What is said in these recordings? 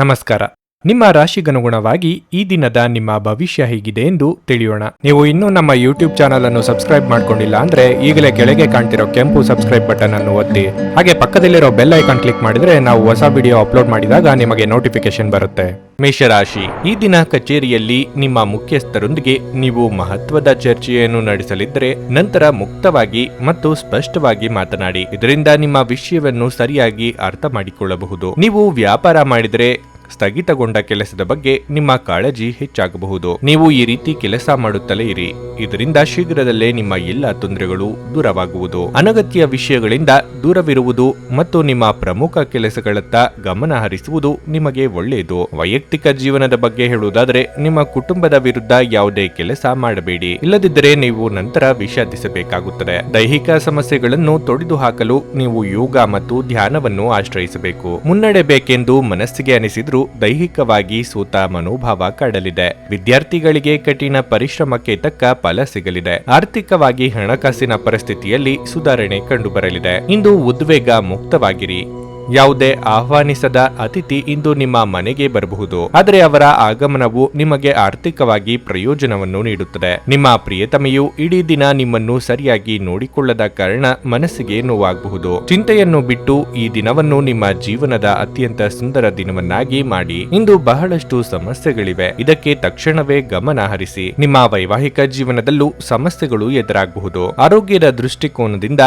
ನಮಸ್ಕಾರ. ನಿಮ್ಮ ರಾಶಿಗನುಗುಣವಾಗಿ ಈ ದಿನದ ನಿಮ್ಮ ಭವಿಷ್ಯ ಹೇಗಿದೆ ಎಂದು ತಿಳಿಯೋಣ. ನೀವು ಇನ್ನೂ ನಮ್ಮ ಯೂಟ್ಯೂಬ್ ಚಾನಲ್ ಅನ್ನು ಸಬ್ಸ್ಕ್ರೈಬ್ ಮಾಡ್ಕೊಂಡಿಲ್ಲ ಅಂದ್ರೆ ಈಗಲೇ ಕೆಳಗೆ ಕಾಣ್ತಿರೋ ಕೆಂಪು ಸಬ್ಸ್ಕ್ರೈಬ್ ಬಟನ್ ಅನ್ನು ಒತ್ತಿ, ಹಾಗೆ ಪಕ್ಕದಲ್ಲಿರೋ ಬೆಲ್ ಐಕಾನ್ ಕ್ಲಿಕ್ ಮಾಡಿದ್ರೆ ನಾವು ಹೊಸ ವಿಡಿಯೋ ಅಪ್ಲೋಡ್ ಮಾಡಿದಾಗ ನಿಮಗೆ ನೋಟಿಫಿಕೇಶನ್ ಬರುತ್ತೆ. ಮೇಷರಾಶಿ, ಈ ದಿನ ಕಚೇರಿಯಲ್ಲಿ ನಿಮ್ಮ ಮುಖ್ಯಸ್ಥರೊಂದಿಗೆ ನೀವು ಮಹತ್ವದ ಚರ್ಚೆಯನ್ನು ನಡೆಸಲಿದ್ದರೆ ನಂತರ ಮುಕ್ತವಾಗಿ ಮತ್ತು ಸ್ಪಷ್ಟವಾಗಿ ಮಾತನಾಡಿ. ಇದರಿಂದ ನಿಮ್ಮ ವಿಷಯವನ್ನು ಸರಿಯಾಗಿ ಅರ್ಥ ಮಾಡಿಕೊಳ್ಳಬಹುದು. ನೀವು ವ್ಯಾಪಾರ ಮಾಡಿದರೆ ಸ್ಥಗಿತಗೊಂಡ ಕೆಲಸದ ಬಗ್ಗೆ ನಿಮ್ಮ ಕಾಳಜಿ ಹೆಚ್ಚಾಗಬಹುದು. ನೀವು ಈ ರೀತಿ ಕೆಲಸ ಮಾಡುತ್ತಲೇ ಇರಿ. ಇದರಿಂದ ಶೀಘ್ರದಲ್ಲೇ ನಿಮ್ಮ ಎಲ್ಲ ತೊಂದರೆಗಳು ದೂರವಾಗುವುದು. ಅನಗತ್ಯ ವಿಷಯಗಳಿಂದ ದೂರವಿರುವುದು ಮತ್ತು ನಿಮ್ಮ ಪ್ರಮುಖ ಕೆಲಸಗಳತ್ತ ಗಮನ ಹರಿಸುವುದು ನಿಮಗೆ ಒಳ್ಳೆಯದು. ವೈಯಕ್ತಿಕ ಜೀವನದ ಬಗ್ಗೆ ಹೇಳುವುದಾದರೆ ನಿಮ್ಮ ಕುಟುಂಬದ ವಿರುದ್ಧ ಯಾವುದೇ ಕೆಲಸ ಮಾಡಬೇಡಿ. ಇಲ್ಲದಿದ್ದರೆ ನೀವು ನಂತರ ವಿಷಾದಿಸಬೇಕಾಗುತ್ತದೆ. ದೈಹಿಕ ಸಮಸ್ಯೆಗಳನ್ನು ತೊಡೆದು ಹಾಕಲು ನೀವು ಯೋಗ ಮತ್ತು ಧ್ಯಾನವನ್ನು ಆಶ್ರಯಿಸಬೇಕು. ಮುನ್ನಡೆಬೇಕೆಂದು ಮನಸ್ಸಿಗೆ ಅನಿಸಿದ್ರು ದೈಹಿಕವಾಗಿ ಸೋತ ಮನೋಭಾವ ಕಾಡಲಿದೆ. ವಿದ್ಯಾರ್ಥಿಗಳಿಗೆ ಕಠಿಣ ಪರಿಶ್ರಮಕ್ಕೆ ತಕ್ಕ ಫಲ ಸಿಗಲಿದೆ. ಆರ್ಥಿಕವಾಗಿ ಹಣಕಾಸಿನ ಪರಿಸ್ಥಿತಿಯಲ್ಲಿ ಸುಧಾರಣೆ ಕಂಡುಬರಲಿದೆ. ಇಂದು ಉದ್ವೇಗ ಮುಕ್ತವಾಗಿರಿ. ಯಾವುದೇ ಆಹ್ವಾನಿಸದ ಅತಿಥಿ ಇಂದು ನಿಮ್ಮ ಮನೆಗೆ ಬರಬಹುದು, ಆದರೆ ಅವರ ಆಗಮನವು ನಿಮಗೆ ಆರ್ಥಿಕವಾಗಿ ಪ್ರಯೋಜನವನ್ನು ನೀಡುತ್ತದೆ. ನಿಮ್ಮ ಪ್ರಿಯತಮೆಯು ಇಡೀ ದಿನ ನಿಮ್ಮನ್ನು ಸರಿಯಾಗಿ ನೋಡಿಕೊಳ್ಳದ ಕಾರಣ ಮನಸ್ಸಿಗೆ ನೋವಾಗಬಹುದು. ಚಿಂತೆಯನ್ನು ಬಿಟ್ಟು ಈ ದಿನವನ್ನು ನಿಮ್ಮ ಜೀವನದ ಅತ್ಯಂತ ಸುಂದರ ದಿನವನ್ನಾಗಿ ಮಾಡಿ. ಇಂದು ಬಹಳಷ್ಟು ಸಮಸ್ಯೆಗಳಿವೆ, ಇದಕ್ಕೆ ತಕ್ಷಣವೇ ಗಮನ ಹರಿಸಿ. ನಿಮ್ಮ ವೈವಾಹಿಕ ಜೀವನದಲ್ಲೂ ಸಮಸ್ಯೆಗಳು ಎದುರಾಗಬಹುದು. ಆರೋಗ್ಯದ ದೃಷ್ಟಿಕೋನದಿಂದ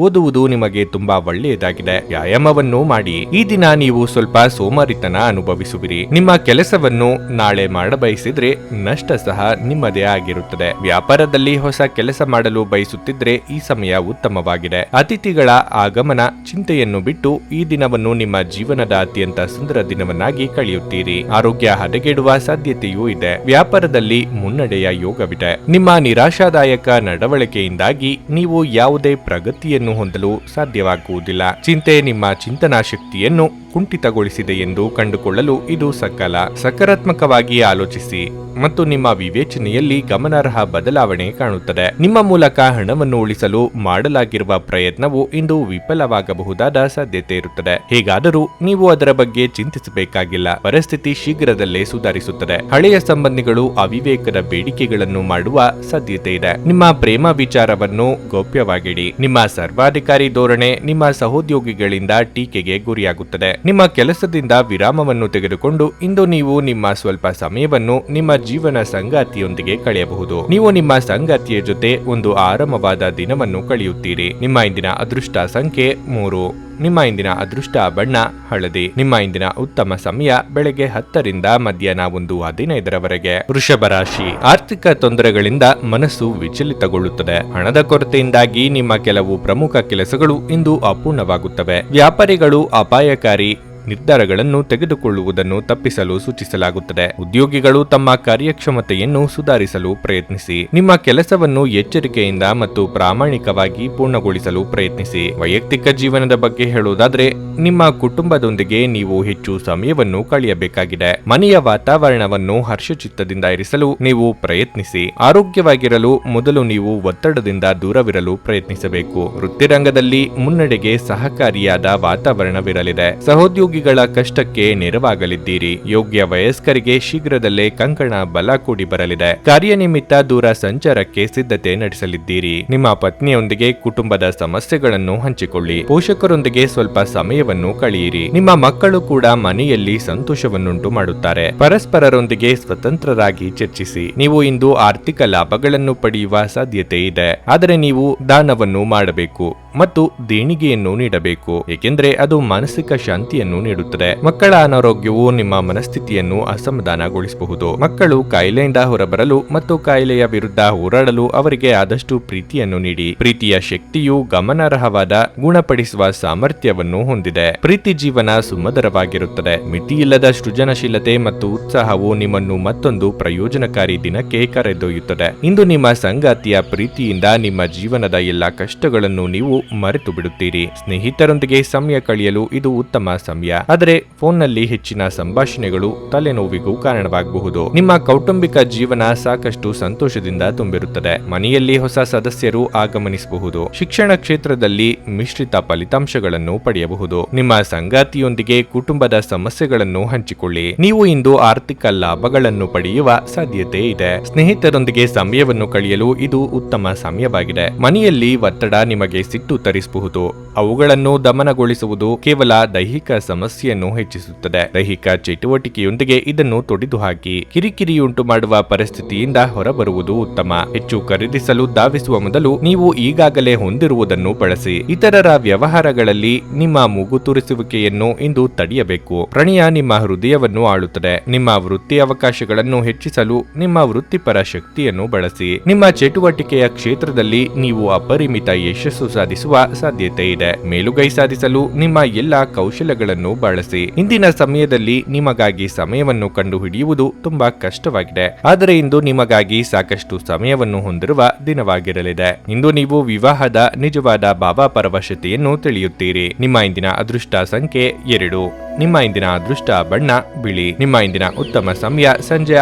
ಓದುವುದು ನಿಮಗೆ ತುಂಬಾ ಒಳ್ಳೆಯದಾಗಿದೆ. ವ್ಯಾಯಾಮವನ್ನು ಮಾಡಿ. ಈ ದಿನ ನೀವು ಸ್ವಲ್ಪ ಸೋಮಾರಿತನ ಅನುಭವಿಸುವಿರಿ. ನಿಮ್ಮ ಕೆಲಸವನ್ನು ನಾಳೆ ಮಾಡಬಯಸಿದ್ರೆ ನಷ್ಟ ಸಹ ನಿಮ್ಮದೇ ಆಗಿರುತ್ತದೆ. ವ್ಯಾಪಾರದಲ್ಲಿ ಹೊಸ ಕೆಲಸ ಮಾಡಲು ಬಯಸುತ್ತಿದ್ರೆ ಈ ಸಮಯ ಉತ್ತಮವಾಗಿದೆ. ಅತಿಥಿಗಳ ಆಗಮನ ಚಿಂತೆಯನ್ನು ಬಿಟ್ಟು ಈ ದಿನವನ್ನು ನಿಮ್ಮ ಜೀವನದ ಅತ್ಯಂತ ಸುಂದರ ದಿನವನ್ನಾಗಿ ಕಳೆಯುತ್ತೀರಿ. ಆರೋಗ್ಯ ಹದಗೆಡುವ ಸಾಧ್ಯತೆಯೂ ಇದೆ. ವ್ಯಾಪಾರದಲ್ಲಿ ಮುನ್ನಡೆಯ ಯೋಗವಿದೆ. ನಿಮ್ಮ ನಿರಾಶಾದಾಯಕ ನಡವಳಿಕೆಯಿಂದಾಗಿ ನೀವು ಯಾವುದೇ ಪ್ರಗತಿಯನ್ನು ಹೊಂದಲು ಸಾಧ್ಯವಾಗುವುದಿಲ್ಲ. ಚಿಂತೆ ನಿಮ್ಮ ಚಿಂತನಾ ಶಕ್ತಿಯನ್ನು ಕುಂಠಿತಗೊಳಿಸಿದೆ ಎಂದು ಕಂಡುಕೊಳ್ಳಲು ಇದು ಸಕಾಲ. ಸಕಾರಾತ್ಮಕವಾಗಿ ಆಲೋಚಿಸಿ ಮತ್ತು ನಿಮ್ಮ ವಿವೇಚನೆಯಲ್ಲಿ ಗಮನಾರ್ಹ ಬದಲಾವಣೆ ಕಾಣುತ್ತದೆ. ನಿಮ್ಮ ಮೂಲಕ ಹಣವನ್ನು ಉಳಿಸಲು ಮಾಡಲಾಗಿರುವ ಪ್ರಯತ್ನವು ಇಂದು ವಿಫಲವಾಗಬಹುದಾದ ಸಾಧ್ಯತೆ ಇರುತ್ತದೆ. ಹೇಗಾದರೂ ನೀವು ಅದರ ಬಗ್ಗೆ ಚಿಂತಿಸಬೇಕಾಗಿಲ್ಲ. ಪರಿಸ್ಥಿತಿ ಶೀಘ್ರದಲ್ಲೇ ಸುಧಾರಿಸುತ್ತದೆ. ಹಳೆಯ ಸಂಬಂಧಿಗಳು ಅವಿವೇಕದ ಬೇಡಿಕೆಗಳನ್ನು ಮಾಡುವ ಸಾಧ್ಯತೆ ಇದೆ. ನಿಮ್ಮ ಪ್ರೇಮ ವಿಚಾರವನ್ನು ಗೌಪ್ಯವಾಗಿಡಿ. ನಿಮ್ಮ ಸರ್ವಾಧಿಕಾರಿ ಧೋರಣೆ ನಿಮ್ಮ ಸಹೋದ್ಯೋಗಿಗಳಿಂದ ಟೀಕೆಗೆ ಗುರಿಯಾಗುತ್ತದೆ. ನಿಮ್ಮ ಕೆಲಸದಿಂದ ವಿರಾಮವನ್ನು ತೆಗೆದುಕೊಂಡು ಇಂದು ನೀವು ನಿಮ್ಮ ಸ್ವಲ್ಪ ಸಮಯವನ್ನು ನಿಮ್ಮ ಜೀವನ ಸಂಗಾತಿಯೊಂದಿಗೆ ಕಳೆಯಬಹುದು. ನೀವು ನಿಮ್ಮ ಸಂಗಾತಿಯ ಜೊತೆ ಒಂದು ಆರಾಮವಾದ ದಿನವನ್ನು ಕಳೆಯುತ್ತೀರಿ. ನಿಮ್ಮ ಇಂದಿನ ಅದೃಷ್ಟ ಸಂಖ್ಯೆ 3. ನಿಮ್ಮ ಇಂದಿನ ಅದೃಷ್ಟ ಬಣ್ಣ ಹಳದಿ. ನಿಮ್ಮ ಇಂದಿನ ಉತ್ತಮ ಸಮಯ ಬೆಳಗ್ಗೆ 10 ರಿಂದ ಮಧ್ಯಾಹ್ನ 1:15 ವೃಷಭ ರಾಶಿ, ಆರ್ಥಿಕ ತೊಂದರೆಗಳಿಂದ ಮನಸ್ಸು ವಿಚಲಿತಗೊಳ್ಳುತ್ತದೆ. ಹಣದ ಕೊರತೆಯಿಂದಾಗಿ ನಿಮ್ಮ ಕೆಲವು ಪ್ರಮುಖ ಕೆಲಸಗಳು ಇಂದು ಅಪೂರ್ಣವಾಗುತ್ತವೆ. ವ್ಯಾಪಾರಿಗಳು ಅಪಾಯಕಾರಿ ನಿರ್ಧಾರಗಳನ್ನು ತೆಗೆದುಕೊಳ್ಳುವುದನ್ನು ತಪ್ಪಿಸಲು ಸೂಚಿಸಲಾಗುತ್ತದೆ. ಉದ್ಯೋಗಿಗಳು ತಮ್ಮ ಕಾರ್ಯಕ್ಷಮತೆಯನ್ನು ಸುಧಾರಿಸಲು ಪ್ರಯತ್ನಿಸಿ. ನಿಮ್ಮ ಕೆಲಸವನ್ನು ಎಚ್ಚರಿಕೆಯಿಂದ ಮತ್ತು ಪ್ರಾಮಾಣಿಕವಾಗಿ ಪೂರ್ಣಗೊಳಿಸಲು ಪ್ರಯತ್ನಿಸಿ. ವೈಯಕ್ತಿಕ ಜೀವನದ ಬಗ್ಗೆ ಹೇಳುವುದಾದರೆ ನಿಮ್ಮ ಕುಟುಂಬದೊಂದಿಗೆ ನೀವು ಹೆಚ್ಚು ಸಮಯವನ್ನು ಕಳೆಯಬೇಕಾಗಿದೆ. ಮನೆಯ ವಾತಾವರಣವನ್ನು ಹರ್ಷಚಿತ್ತದಿಂದ ಇರಿಸಲು ನೀವು ಪ್ರಯತ್ನಿಸಿ. ಆರೋಗ್ಯವಾಗಿರಲು ಮೊದಲು ನೀವು ಒತ್ತಡದಿಂದ ದೂರವಿರಲು ಪ್ರಯತ್ನಿಸಬೇಕು. ವೃತ್ತಿರಂಗದಲ್ಲಿ ಮುನ್ನಡೆಗೆ ಸಹಕಾರಿಯಾದ ವಾತಾವರಣವಿರಲಿದೆ. ಸಹೋದ್ಯೋಗಿಗಳ ಕಷ್ಟಕ್ಕೆ ನೆರವಾಗಲಿದ್ದೀರಿ. ಯೋಗ್ಯ ವಯಸ್ಕರಿಗೆ ಶೀಘ್ರದಲ್ಲೇ ಕಂಕಣ ಬಲ ಕೂಡಿ ಬರಲಿದೆ. ಕಾರ್ಯನಿಮಿತ್ತ ದೂರ ಸಂಚಾರಕ್ಕೆ ಸಿದ್ಧತೆ ನಡೆಸಲಿದ್ದೀರಿ. ನಿಮ್ಮ ಪತ್ನಿಯೊಂದಿಗೆ ಕುಟುಂಬದ ಸಮಸ್ಯೆಗಳನ್ನು ಹಂಚಿಕೊಳ್ಳಿ. ಪೋಷಕರೊಂದಿಗೆ ಸ್ವಲ್ಪ ಸಮಯವನ್ನು ಕಳೆಯಿರಿ. ನಿಮ್ಮ ಮಕ್ಕಳು ಕೂಡ ಮನೆಯಲ್ಲಿ ಸಂತೋಷವನ್ನುಂಟು ಮಾಡುತ್ತಾರೆ. ಪರಸ್ಪರರೊಂದಿಗೆ ಸ್ವತಂತ್ರರಾಗಿ ಚರ್ಚಿಸಿ. ನೀವು ಇಂದು ಆರ್ಥಿಕ ಲಾಭಗಳನ್ನು ಪಡೆಯುವ ಸಾಧ್ಯತೆ ಇದೆ, ಆದರೆ ನೀವು ದಾನವನ್ನು ಮಾಡಬೇಕು ಮತ್ತು ದೇಣಿಗೆಯನ್ನು ನೀಡಬೇಕು, ಏಕೆಂದರೆ ಅದು ಮಾನಸಿಕ ಶಾಂತಿಯನ್ನು ನೀಡುತ್ತದೆ. ಮಕ್ಕಳ ಅನಾರೋಗ್ಯವು ನಿಮ್ಮ ಮನಸ್ಥಿತಿಯನ್ನು ಅಸಮಾಧಾನಗೊಳಿಸಬಹುದು. ಮಕ್ಕಳು ಕಾಯಿಲೆಯಿಂದ ಹೊರಬರಲು ಮತ್ತು ಕಾಯಿಲೆಯ ವಿರುದ್ಧ ಹೋರಾಡಲು ಅವರಿಗೆ ಆದಷ್ಟು ಪ್ರೀತಿಯನ್ನು ನೀಡಿ. ಪ್ರೀತಿಯ ಶಕ್ತಿಯು ಗಮನಾರ್ಹವಾದ ಗುಣಪಡಿಸುವ ಸಾಮರ್ಥ್ಯವನ್ನು ಹೊಂದಿದೆ. ಪ್ರೀತಿ ಜೀವನ ಸುಮಧುರವಾಗಿರುತ್ತದೆ. ಮಿತಿಯಿಲ್ಲದ ಸೃಜನಶೀಲತೆ ಮತ್ತು ಉತ್ಸಾಹವು ನಿಮ್ಮನ್ನು ಮತ್ತೊಂದು ಪ್ರಯೋಜನಕಾರಿ ದಿನಕ್ಕೆ ಕರೆದೊಯ್ಯುತ್ತದೆ. ಇಂದು ನಿಮ್ಮ ಸಂಗಾತಿಯ ಪ್ರೀತಿಯಿಂದ ನಿಮ್ಮ ಜೀವನದ ಎಲ್ಲ ಕಷ್ಟಗಳನ್ನು ನೀವು ಮರೆತು ಬಿಡುತ್ತೀರಿ. ಸ್ನೇಹಿತರೊಂದಿಗೆ ಸಮಯ ಕಳೆಯಲು ಇದು ಉತ್ತಮ ಸಮಯ, ಆದರೆ ಫೋನ್ನಲ್ಲಿ ಹೆಚ್ಚಿನ ಸಂಭಾಷಣೆಗಳು ತಲೆನೋವಿಗೂ ಕಾರಣವಾಗಬಹುದು. ನಿಮ್ಮ ಕೌಟುಂಬಿಕ ಜೀವನ ಸಾಕಷ್ಟು ಸಂತೋಷದಿಂದ ತುಂಬಿರುತ್ತದೆ. ಮನೆಯಲ್ಲಿ ಹೊಸ ಸದಸ್ಯರು ಆಗಮನಿಸಬಹುದು. ಶಿಕ್ಷಣ ಕ್ಷೇತ್ರದಲ್ಲಿ ಮಿಶ್ರಿತ ಫಲಿತಾಂಶಗಳನ್ನು ಪಡೆಯಬಹುದು. ನಿಮ್ಮ ಸಂಗಾತಿಯೊಂದಿಗೆ ಕುಟುಂಬದ ಸಮಸ್ಯೆಗಳನ್ನು ಹಂಚಿಕೊಳ್ಳಿ. ನೀವು ಇಂದು ಆರ್ಥಿಕ ಲಾಭಗಳನ್ನು ಪಡೆಯುವ ಸಾಧ್ಯತೆ ಇದೆ. ಸ್ನೇಹಿತರೊಂದಿಗೆ ಸಮಯವನ್ನು ಕಳೆಯಲು ಇದು ಉತ್ತಮ ಸಮಯವಾಗಿದೆ. ಮನೆಯಲ್ಲಿ ಒತ್ತಡ ನಿಮಗೆ ಸಿಟ್ಟು ತರಿಸಬಹುದು. ಅವುಗಳನ್ನು ದಮನಗೊಳಿಸುವುದು ಕೇವಲ ದೈಹಿಕ ಸಮಸ್ಯೆಯನ್ನು ಹೆಚ್ಚಿಸುತ್ತದೆ. ದೈಹಿಕ ಚಟುವಟಿಕೆಯೊಂದಿಗೆ ಇದನ್ನು ತೊಡೆದುಹಾಕಿ. ಕಿರಿಕಿರಿಯುಂಟು ಮಾಡುವ ಪರಿಸ್ಥಿತಿಯಿಂದ ಹೊರಬರುವುದು ಉತ್ತಮ. ಹೆಚ್ಚು ಖರೀದಿಸಲು ಧಾವಿಸುವ ಮೊದಲು ನೀವು ಈಗಾಗಲೇ ಹೊಂದಿರುವುದನ್ನು ಬಳಸಿ. ಇತರರ ವ್ಯವಹಾರಗಳಲ್ಲಿ ನಿಮ್ಮ ಮೂಗು ತುರಿಸುವಿಕೆಯನ್ನು ಇಂದು ತಡೆಯಬೇಕು. ಪ್ರಣಯ ನಿಮ್ಮ ಹೃದಯವನ್ನು ಆಳುತ್ತದೆ. ನಿಮ್ಮ ವೃತ್ತಿ ಅವಕಾಶಗಳನ್ನು ಹೆಚ್ಚಿಸಲು ನಿಮ್ಮ ವೃತ್ತಿಪರ ಶಕ್ತಿಯನ್ನು ಬಳಸಿ. ನಿಮ್ಮ ಚಟುವಟಿಕೆಯ ಕ್ಷೇತ್ರದಲ್ಲಿ ನೀವು ಅಪರಿಮಿತ ಯಶಸ್ಸು ಸಾಧಿಸುವ ಸಾಧ್ಯತೆ ಇದೆ. ಮೇಲುಗೈ ಸಾಧಿಸಲು ನಿಮ್ಮ ಎಲ್ಲಾ ಕೌಶಲ್ಯಗಳನ್ನು ಬಳಸಿ. ಇಂದಿನ ಸಮಯದಲ್ಲಿ ನಿಮಗಾಗಿ ಸಮಯವನ್ನು ಕಂಡುಹಿಡಿಯುವುದು ತುಂಬಾ ಕಷ್ಟವಾಗಿದೆ, ಆದರೆ ಇಂದು ನಿಮಗಾಗಿ ಸಾಕಷ್ಟು ಸಮಯವನ್ನು ಹೊಂದಿರುವ ದಿನವಾಗಿರಲಿದೆ. ಇಂದು ನೀವು ವಿವಾಹದ ನಿಜವಾದ ಭಾವಪರವಶತೆಯನ್ನು ತಿಳಿಯುತ್ತೀರಿ. ನಿಮ್ಮ ಇಂದಿನ ಅದೃಷ್ಟ ಸಂಖ್ಯೆ 2. ನಿಮ್ಮ ಇಂದಿನ ಅದೃಷ್ಟ ಬಣ್ಣ ಬಿಳಿ. ನಿಮ್ಮ ಇಂದಿನ ಉತ್ತಮ ಸಮಯ ಸಂಜೆ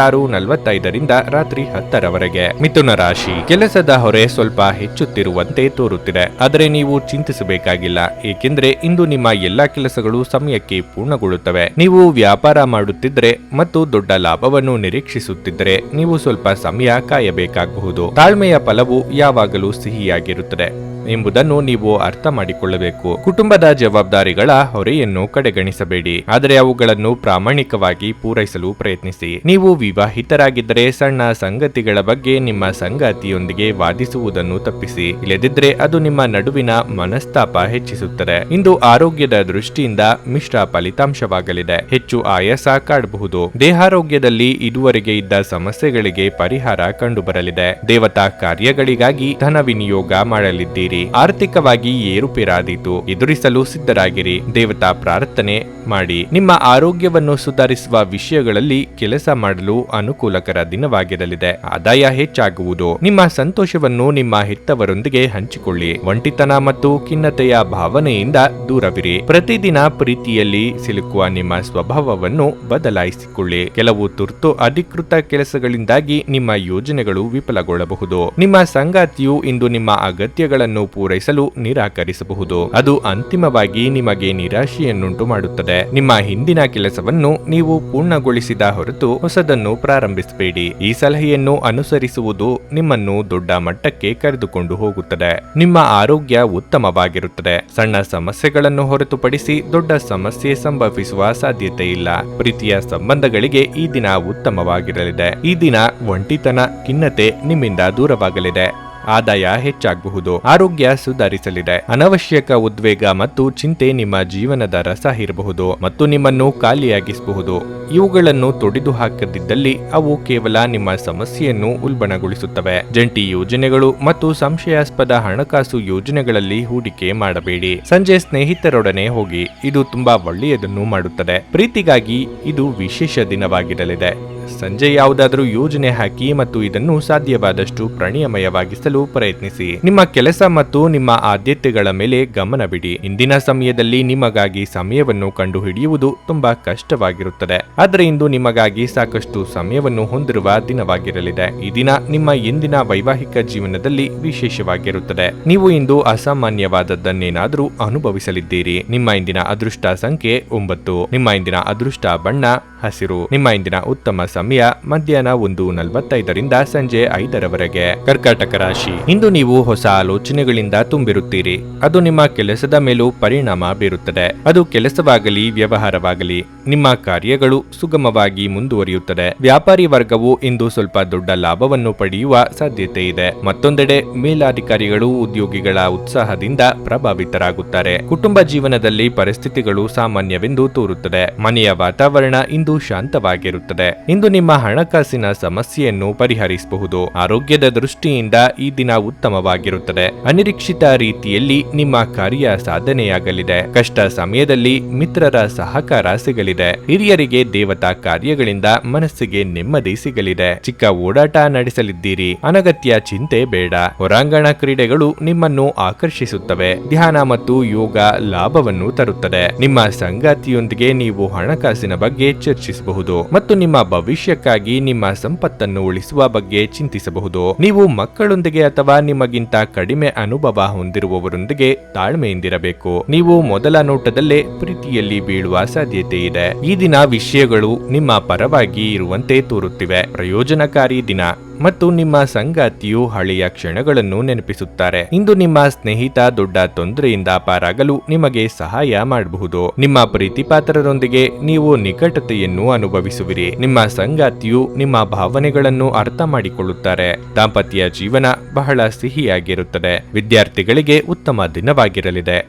6:45ರಿಂದ ರಾತ್ರಿ 10ರವರೆಗೆ. ಮಿಥುನ ರಾಶಿ. ಕೆಲಸದ ಹೊರೆ ಸ್ವಲ್ಪ ಹೆಚ್ಚುತ್ತಿರುವಂತೆ ತೋರುತ್ತಿದೆ, ಆದರೆ ನೀವು ಚಿಂತಿಸಬೇಕಾಗಿಲ್ಲ, ಏಕೆಂದರೆ ಇಂದು ನಿಮ್ಮ ಎಲ್ಲಾ ಕೆಲಸಗಳು ಸಮಯಕ್ಕೆ ಪೂರ್ಣಗೊಳ್ಳುತ್ತವೆ. ನೀವು ವ್ಯಾಪಾರ ಮಾಡುತ್ತಿದ್ದರೆ ಮತ್ತು ದೊಡ್ಡ ಲಾಭವನ್ನು ನಿರೀಕ್ಷಿಸುತ್ತಿದ್ದರೆ ನೀವು ಸ್ವಲ್ಪ ಸಮಯ ಕಾಯಬೇಕಾಗಬಹುದು. ತಾಳ್ಮೆಯ ಫಲವು ಯಾವಾಗಲೂ ಸಿಹಿಯಾಗಿರುತ್ತದೆ ಎಂಬುದನ್ನು ನೀವು ಅರ್ಥ ಮಾಡಿಕೊಳ್ಳಬೇಕು. ಕುಟುಂಬದ ಜವಾಬ್ದಾರಿಗಳ ಹೊರೆಯನ್ನು ಕಡೆಗಣಿಸಬೇಡಿ, ಆದರೆ ಅವುಗಳನ್ನು ಪ್ರಾಮಾಣಿಕವಾಗಿ ಪೂರೈಸಲು ಪ್ರಯತ್ನಿಸಿ. ನೀವು ವಿವಾಹಿತರಾಗಿದ್ದರೆ ಸಣ್ಣ ಸಂಗತಿಗಳ ಬಗ್ಗೆ ನಿಮ್ಮ ಸಂಗಾತಿಯೊಂದಿಗೆ ವಾದಿಸುವುದನ್ನು ತಪ್ಪಿಸಿ. ಇಲ್ಲದಿದ್ದರೆ ಅದು ನಿಮ್ಮ ನಡುವಿನ ಮನಸ್ತಾಪ ಹೆಚ್ಚಿಸುತ್ತದೆ. ಇಂದು ಆರೋಗ್ಯದ ದೃಷ್ಟಿಯಿಂದ ಮಿಶ್ರ ಫಲಿತಾಂಶವಾಗಲಿದೆ. ಹೆಚ್ಚು ಆಯಾಸ ಕಾಡಬಹುದು. ದೇಹಾರೋಗ್ಯದಲ್ಲಿ ಇದುವರೆಗೆ ಇದ್ದ ಸಮಸ್ಯೆಗಳಿಗೆ ಪರಿಹಾರ ಕಂಡುಬರಲಿದೆ. ದೇವತಾ ಕಾರ್ಯಗಳಿಗಾಗಿ ಧನ ವಿನಿಯೋಗ ಮಾಡಲಿದ್ದೀರಿ. ಆರ್ಥಿಕವಾಗಿ ಏರುಪೇರಾದೀತು. ಎದುರಿಸಲು ಸಿದ್ಧರಾಗಿರಿ. ದೇವತಾ ಪ್ರಾರ್ಥನೆ ಮಾಡಿ. ನಿಮ್ಮ ಆರೋಗ್ಯವನ್ನು ಸುಧಾರಿಸುವ ವಿಷಯಗಳಲ್ಲಿ ಕೆಲಸ ಮಾಡಲು ಅನುಕೂಲಕರ ದಿನವಾಗಿರಲಿದೆ. ಆದಾಯ ಹೆಚ್ಚಾಗುವುದು. ನಿಮ್ಮ ಸಂತೋಷವನ್ನು ನಿಮ್ಮ ಹೆತ್ತವರೊಂದಿಗೆ ಹಂಚಿಕೊಳ್ಳಿ. ಒಂಟಿತನ ಮತ್ತು ಖಿನ್ನತೆಯ ಭಾವನೆಯಿಂದ ದೂರವಿರಿ. ಪ್ರತಿದಿನ ಪ್ರೀತಿಯಲ್ಲಿ ಸಿಲುಕುವ ನಿಮ್ಮ ಸ್ವಭಾವವನ್ನು ಬದಲಾಯಿಸಿಕೊಳ್ಳಿ. ಕೆಲವು ತುರ್ತು ಅಧಿಕೃತ ಕೆಲಸಗಳಿಂದಾಗಿ ನಿಮ್ಮ ಯೋಜನೆಗಳು ವಿಫಲಗೊಳ್ಳಬಹುದು. ನಿಮ್ಮ ಸಂಗಾತಿಯು ಇಂದು ನಿಮ್ಮ ಅಗತ್ಯಗಳನ್ನು ಪೂರೈಸಲು ನಿರಾಕರಿಸಬಹುದು. ಅದು ಅಂತಿಮವಾಗಿ ನಿಮಗೆ ನಿರಾಶೆಯನ್ನುಂಟು ಮಾಡುತ್ತದೆ. ನಿಮ್ಮ ಹಿಂದಿನ ಕೆಲಸವನ್ನು ನೀವು ಪೂರ್ಣಗೊಳಿಸಿದ ಹೊರತು ಹೊಸದನ್ನು ಪ್ರಾರಂಭಿಸಬೇಡಿ. ಈ ಸಲಹೆಯನ್ನು ಅನುಸರಿಸುವುದು ನಿಮ್ಮನ್ನು ದೊಡ್ಡ ಮಟ್ಟಕ್ಕೆ ಕರೆದುಕೊಂಡು ಹೋಗುತ್ತದೆ. ನಿಮ್ಮ ಆರೋಗ್ಯ ಉತ್ತಮವಾಗಿರುತ್ತದೆ. ಸಣ್ಣ ಸಮಸ್ಯೆಗಳನ್ನು ಹೊರತುಪಡಿಸಿ ದೊಡ್ಡ ಸಮಸ್ಯೆ ಸಂಭವಿಸುವ ಸಾಧ್ಯತೆ ಇಲ್ಲ. ಪ್ರೀತಿಯ ಸಂಬಂಧಗಳಿಗೆ ಈ ದಿನ ಉತ್ತಮವಾಗಿರಲಿದೆ. ಈ ದಿನ ಒಂಟಿತನ, ಖಿನ್ನತೆ ನಿಮ್ಮಿಂದ ದೂರವಾಗಲಿದೆ. ಆದಾಯ ಹೆಚ್ಚಾಗಬಹುದು. ಆರೋಗ್ಯ ಸುಧಾರಿಸಲಿದೆ. ಅನವಶ್ಯಕ ಉದ್ವೇಗ ಮತ್ತು ಚಿಂತೆ ನಿಮ್ಮ ಜೀವನದ ರಸ ಇರಬಹುದು ಮತ್ತು ನಿಮ್ಮನ್ನು ಖಾಲಿಯಾಗಿಸಬಹುದು. ಇವುಗಳನ್ನು ತೊಡೆದು ಹಾಕದಿದ್ದಲ್ಲಿ ಅವು ಕೇವಲ ನಿಮ್ಮ ಸಮಸ್ಯೆಯನ್ನು ಉಲ್ಬಣಗೊಳಿಸುತ್ತವೆ. ಜಂಟಿ ಯೋಜನೆಗಳು ಮತ್ತು ಸಂಶಯಾಸ್ಪದ ಹಣಕಾಸು ಯೋಜನೆಗಳಲ್ಲಿ ಹೂಡಿಕೆ ಮಾಡಬೇಡಿ. ಸಂಜೆ ಸ್ನೇಹಿತರೊಡನೆ ಹೋಗಿ, ಇದು ತುಂಬಾ ಒಳ್ಳೆಯದನ್ನು ಮಾಡುತ್ತದೆ. ಪ್ರೀತಿಗಾಗಿ ಇದು ವಿಶೇಷ ದಿನವಾಗಿರಲಿದೆ. ಸಂಜೆ ಯಾವುದಾದರೂ ಯೋಜನೆ ಹಾಕಿ ಮತ್ತು ಇದನ್ನು ಸಾಧ್ಯವಾದಷ್ಟು ಪ್ರಣಯಮಯವಾಗಿಸಲು ಪ್ರಯತ್ನಿಸಿ. ನಿಮ್ಮ ಕೆಲಸ ಮತ್ತು ನಿಮ್ಮ ಆದ್ಯತೆಗಳ ಮೇಲೆ ಗಮನ ಬಿಡಿ. ಇಂದಿನ ಸಮಯದಲ್ಲಿ ನಿಮಗಾಗಿ ಸಮಯವನ್ನು ಕಂಡುಹಿಡಿಯುವುದು ತುಂಬಾ ಕಷ್ಟವಾಗಿರುತ್ತದೆ, ಆದರೆ ಇಂದು ನಿಮಗಾಗಿ ಸಾಕಷ್ಟು ಸಮಯವನ್ನು ಹೊಂದಿರುವ ದಿನವಾಗಿರಲಿದೆ. ಈ ದಿನ ನಿಮ್ಮ ಎಂದಿನ ವೈವಾಹಿಕ ಜೀವನದಲ್ಲಿ ವಿಶೇಷವಾಗಿರುತ್ತದೆ. ನೀವು ಇಂದು ಅಸಾಮಾನ್ಯವಾದದ್ದನ್ನೇನಾದರೂ ಅನುಭವಿಸಲಿದ್ದೀರಿ. ನಿಮ್ಮ ಇಂದಿನ ಅದೃಷ್ಟ ಸಂಖ್ಯೆ 9. ನಿಮ್ಮ ಇಂದಿನ ಅದೃಷ್ಟ ಬಣ್ಣ ಹಸಿರು. ನಿಮ್ಮ ಇಂದಿನ ಉತ್ತಮ ಸಮಯ ಮಧ್ಯಾಹ್ನ 1:45ರಿಂದ ಸಂಜೆ 5ರವರೆಗೆ. ಕರ್ಕಾಟಕ ರಾಶಿ. ಇಂದು ನೀವು ಹೊಸ ಆಲೋಚನೆಗಳಿಂದ ತುಂಬಿರುತ್ತೀರಿ. ಅದು ನಿಮ್ಮ ಕೆಲಸದ ಮೇಲೂ ಪರಿಣಾಮ ಬೀರುತ್ತದೆ. ಅದು ಕೆಲಸವಾಗಲಿ ವ್ಯವಹಾರವಾಗಲಿ, ನಿಮ್ಮ ಕಾರ್ಯಗಳು ಸುಗಮವಾಗಿ ಮುಂದುವರಿಯುತ್ತದೆ. ವ್ಯಾಪಾರಿ ವರ್ಗವು ಇಂದು ಸ್ವಲ್ಪ ದೊಡ್ಡ ಲಾಭವನ್ನು ಪಡೆಯುವ ಸಾಧ್ಯತೆ ಇದೆ. ಮತ್ತೊಂದೆಡೆ ಮೇಲಾಧಿಕಾರಿಗಳು ಉದ್ಯೋಗಿಗಳ ಉತ್ಸಾಹದಿಂದ ಪ್ರಭಾವಿತರಾಗುತ್ತಾರೆ. ಕುಟುಂಬ ಜೀವನದಲ್ಲಿ ಪರಿಸ್ಥಿತಿಗಳು ಸಾಮಾನ್ಯವೆಂದು ತೋರುತ್ತದೆ. ಮನೆಯ ವಾತಾವರಣ ಇಂದು ಶಾಂತವಾಗಿರುತ್ತದೆ. ಇಂದು ನಿಮ್ಮ ಹಣಕಾಸಿನ ಸಮಸ್ಯೆಯನ್ನು ಪರಿಹರಿಸಬಹುದು. ಆರೋಗ್ಯದ ದೃಷ್ಟಿಯಿಂದ ಈ ದಿನ ಉತ್ತಮವಾಗಿರುತ್ತದೆ. ಅನಿರೀಕ್ಷಿತ ರೀತಿಯಲ್ಲಿ ನಿಮ್ಮ ಕಾರ್ಯ ಸಾಧನೆಯಾಗಲಿದೆ. ಕಷ್ಟ ಸಮಯದಲ್ಲಿ ಮಿತ್ರರ ಸಹಕಾರ ಸಿಗಲಿದೆ. ಹಿರಿಯರಿಗೆ ದೇವತಾ ಕಾರ್ಯಗಳಿಂದ ಮನಸ್ಸಿಗೆ ನೆಮ್ಮದಿ ಸಿಗಲಿದೆ. ಚಿಕ್ಕ ಓಡಾಟ ನಡೆಸಲಿದ್ದೀರಿ. ಅನಗತ್ಯ ಚಿಂತೆ ಬೇಡ. ಹೊರಾಂಗಣ ಕ್ರೀಡೆಗಳು ನಿಮ್ಮನ್ನು ಆಕರ್ಷಿಸುತ್ತವೆ. ಧ್ಯಾನ ಮತ್ತು ಯೋಗ ಲಾಭವನ್ನು ತರುತ್ತದೆ. ನಿಮ್ಮ ಸಂಗಾತಿಯೊಂದಿಗೆ ನೀವು ಹಣಕಾಸಿನ ಬಗ್ಗೆ ಚರ್ಚಿಸಬಹುದು ಮತ್ತು ನಿಮ್ಮ ಭವಿಷ್ಯಕ್ಕಾಗಿ ನಿಮ್ಮ ಸಂಪತ್ತನ್ನು ಉಳಿಸುವ ಬಗ್ಗೆ ಚಿಂತಿಸಬಹುದು. ನೀವು ಮಕ್ಕಳೊಂದಿಗೆ ಅಥವಾ ನಿಮಗಿಂತ ಕಡಿಮೆ ಅನುಭವ ಹೊಂದಿರುವವರೊಂದಿಗೆ ತಾಳ್ಮೆಯಿಂದಿರಬೇಕು. ನೀವು ಮೊದಲ ನೋಟದಲ್ಲೇ ಪ್ರೀತಿಯಲ್ಲಿ ಬೀಳುವ ಸಾಧ್ಯತೆ ಇದೆ. ಈ ದಿನ ವಿಷಯಗಳು ನಿಮ್ಮ ಪರವಾಗಿ ಇರುವಂತೆ ತೋರುತ್ತಿವೆ. ಪ್ರಯೋಜನಕಾರಿ ದಿನ ಮತ್ತು ನಿಮ್ಮ ಸಂಗಾತಿಯು ಹಳೆಯ ಕ್ಷಣಗಳನ್ನು ನೆನಪಿಸುತ್ತಾರೆ. ಇಂದು ನಿಮ್ಮ ಸ್ನೇಹಿತ ದೊಡ್ಡ ತೊಂದರೆಯಿಂದ ಪಾರಾಗಲು ನಿಮಗೆ ಸಹಾಯ ಮಾಡಬಹುದು. ನಿಮ್ಮ ಪ್ರೀತಿಪಾತ್ರರೊಂದಿಗೆ ನೀವು ನಿಕಟತೆಯನ್ನು ಅನುಭವಿಸುವಿರಿ. ನಿಮ್ಮ ಸಂಗಾತಿಯು ನಿಮ್ಮ ಭಾವನೆಗಳನ್ನು ಅರ್ಥ ಮಾಡಿಕೊಳ್ಳುತ್ತಾರೆ. ದಾಂಪತ್ಯ ಜೀವನ ಬಹಳ ಸಿಹಿಯಾಗಿರುತ್ತದೆ. ವಿದ್ಯಾರ್ಥಿಗಳಿಗೆ ಉತ್ತಮ ದಿನವಾಗಿರಲಿದೆ.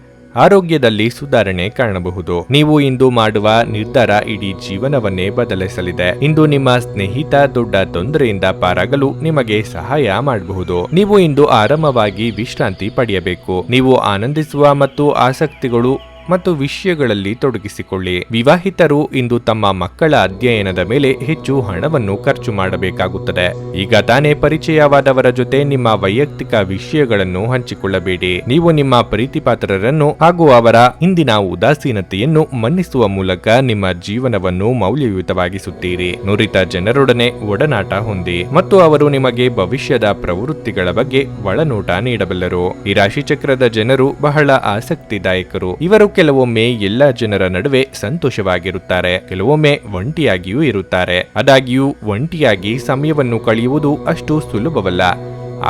ಆರೋಗ್ಯದಲ್ಲಿ ಸುಧಾರಣೆ ಕಾಣಬಹುದು. ನೀವು ಇಂದು ಮಾಡುವ ನಿರ್ಧಾರ ಇಡೀ ಜೀವನವನ್ನೇ ಬದಲಿಸಲಿದೆ. ಇಂದು ನಿಮ್ಮ ಸ್ನೇಹಿತ ದೊಡ್ಡ ತೊಂದರೆಯಿಂದ ಪಾರಾಗಲು ನಿಮಗೆ ಸಹಾಯ ಮಾಡಬಹುದು. ನೀವು ಇಂದು ಆರಾಮವಾಗಿ ವಿಶ್ರಾಂತಿ ಪಡೆಯಬೇಕು. ನೀವು ಆನಂದಿಸುವ ಮತ್ತು ಆಸಕ್ತಿಗಳು ಮತ್ತು ವಿಷಯಗಳಲ್ಲಿ ತೊಡಗಿಸಿಕೊಳ್ಳಿ. ವಿವಾಹಿತರು ಇಂದು ತಮ್ಮ ಮಕ್ಕಳ ಅಧ್ಯಯನದ ಮೇಲೆ ಹೆಚ್ಚು ಹಣವನ್ನು ಖರ್ಚು ಮಾಡಬೇಕಾಗುತ್ತದೆ. ಈಗ ತಾನೇ ಪರಿಚಯವಾದವರ ಜೊತೆ ನಿಮ್ಮ ವೈಯಕ್ತಿಕ ವಿಷಯಗಳನ್ನು ಹಂಚಿಕೊಳ್ಳಬೇಡಿ. ನೀವು ನಿಮ್ಮ ಪ್ರೀತಿಪಾತ್ರರನ್ನು ಹಾಗೂ ಅವರ ಹಿಂದಿನ ಉದಾಸೀನತೆಯನ್ನು ಮನ್ನಿಸುವ ಮೂಲಕ ನಿಮ್ಮ ಜೀವನವನ್ನು ಮೌಲ್ಯಯುತವಾಗಿಸುತ್ತೀರಿ. ನುರಿತ ಜನರೊಡನೆ ಒಡನಾಟ ಹೊಂದಿ ಮತ್ತು ಅವರು ನಿಮಗೆ ಭವಿಷ್ಯದ ಪ್ರವೃತ್ತಿಗಳ ಬಗ್ಗೆ ಒಳನೋಟ ನೀಡಬಲ್ಲರು. ಈ ರಾಶಿಚಕ್ರದ ಜನರು ಬಹಳ ಆಸಕ್ತಿದಾಯಕರು. ಇವರು ಕೆಲವೊಮ್ಮೆ ಎಲ್ಲ ಜನರ ನಡುವೆ ಸಂತೋಷವಾಗಿರುತ್ತಾರೆ. ಕೆಲವೊಮ್ಮೆ ಒಂಟಿಯಾಗಿಯೂ ಇರುತ್ತಾರೆ. ಆದಾಗ್ಯೂ ಒಂಟಿಯಾಗಿ ಸಮಯವನ್ನು ಕಳೆಯುವುದು ಅಷ್ಟು ಸುಲಭವಲ್ಲ.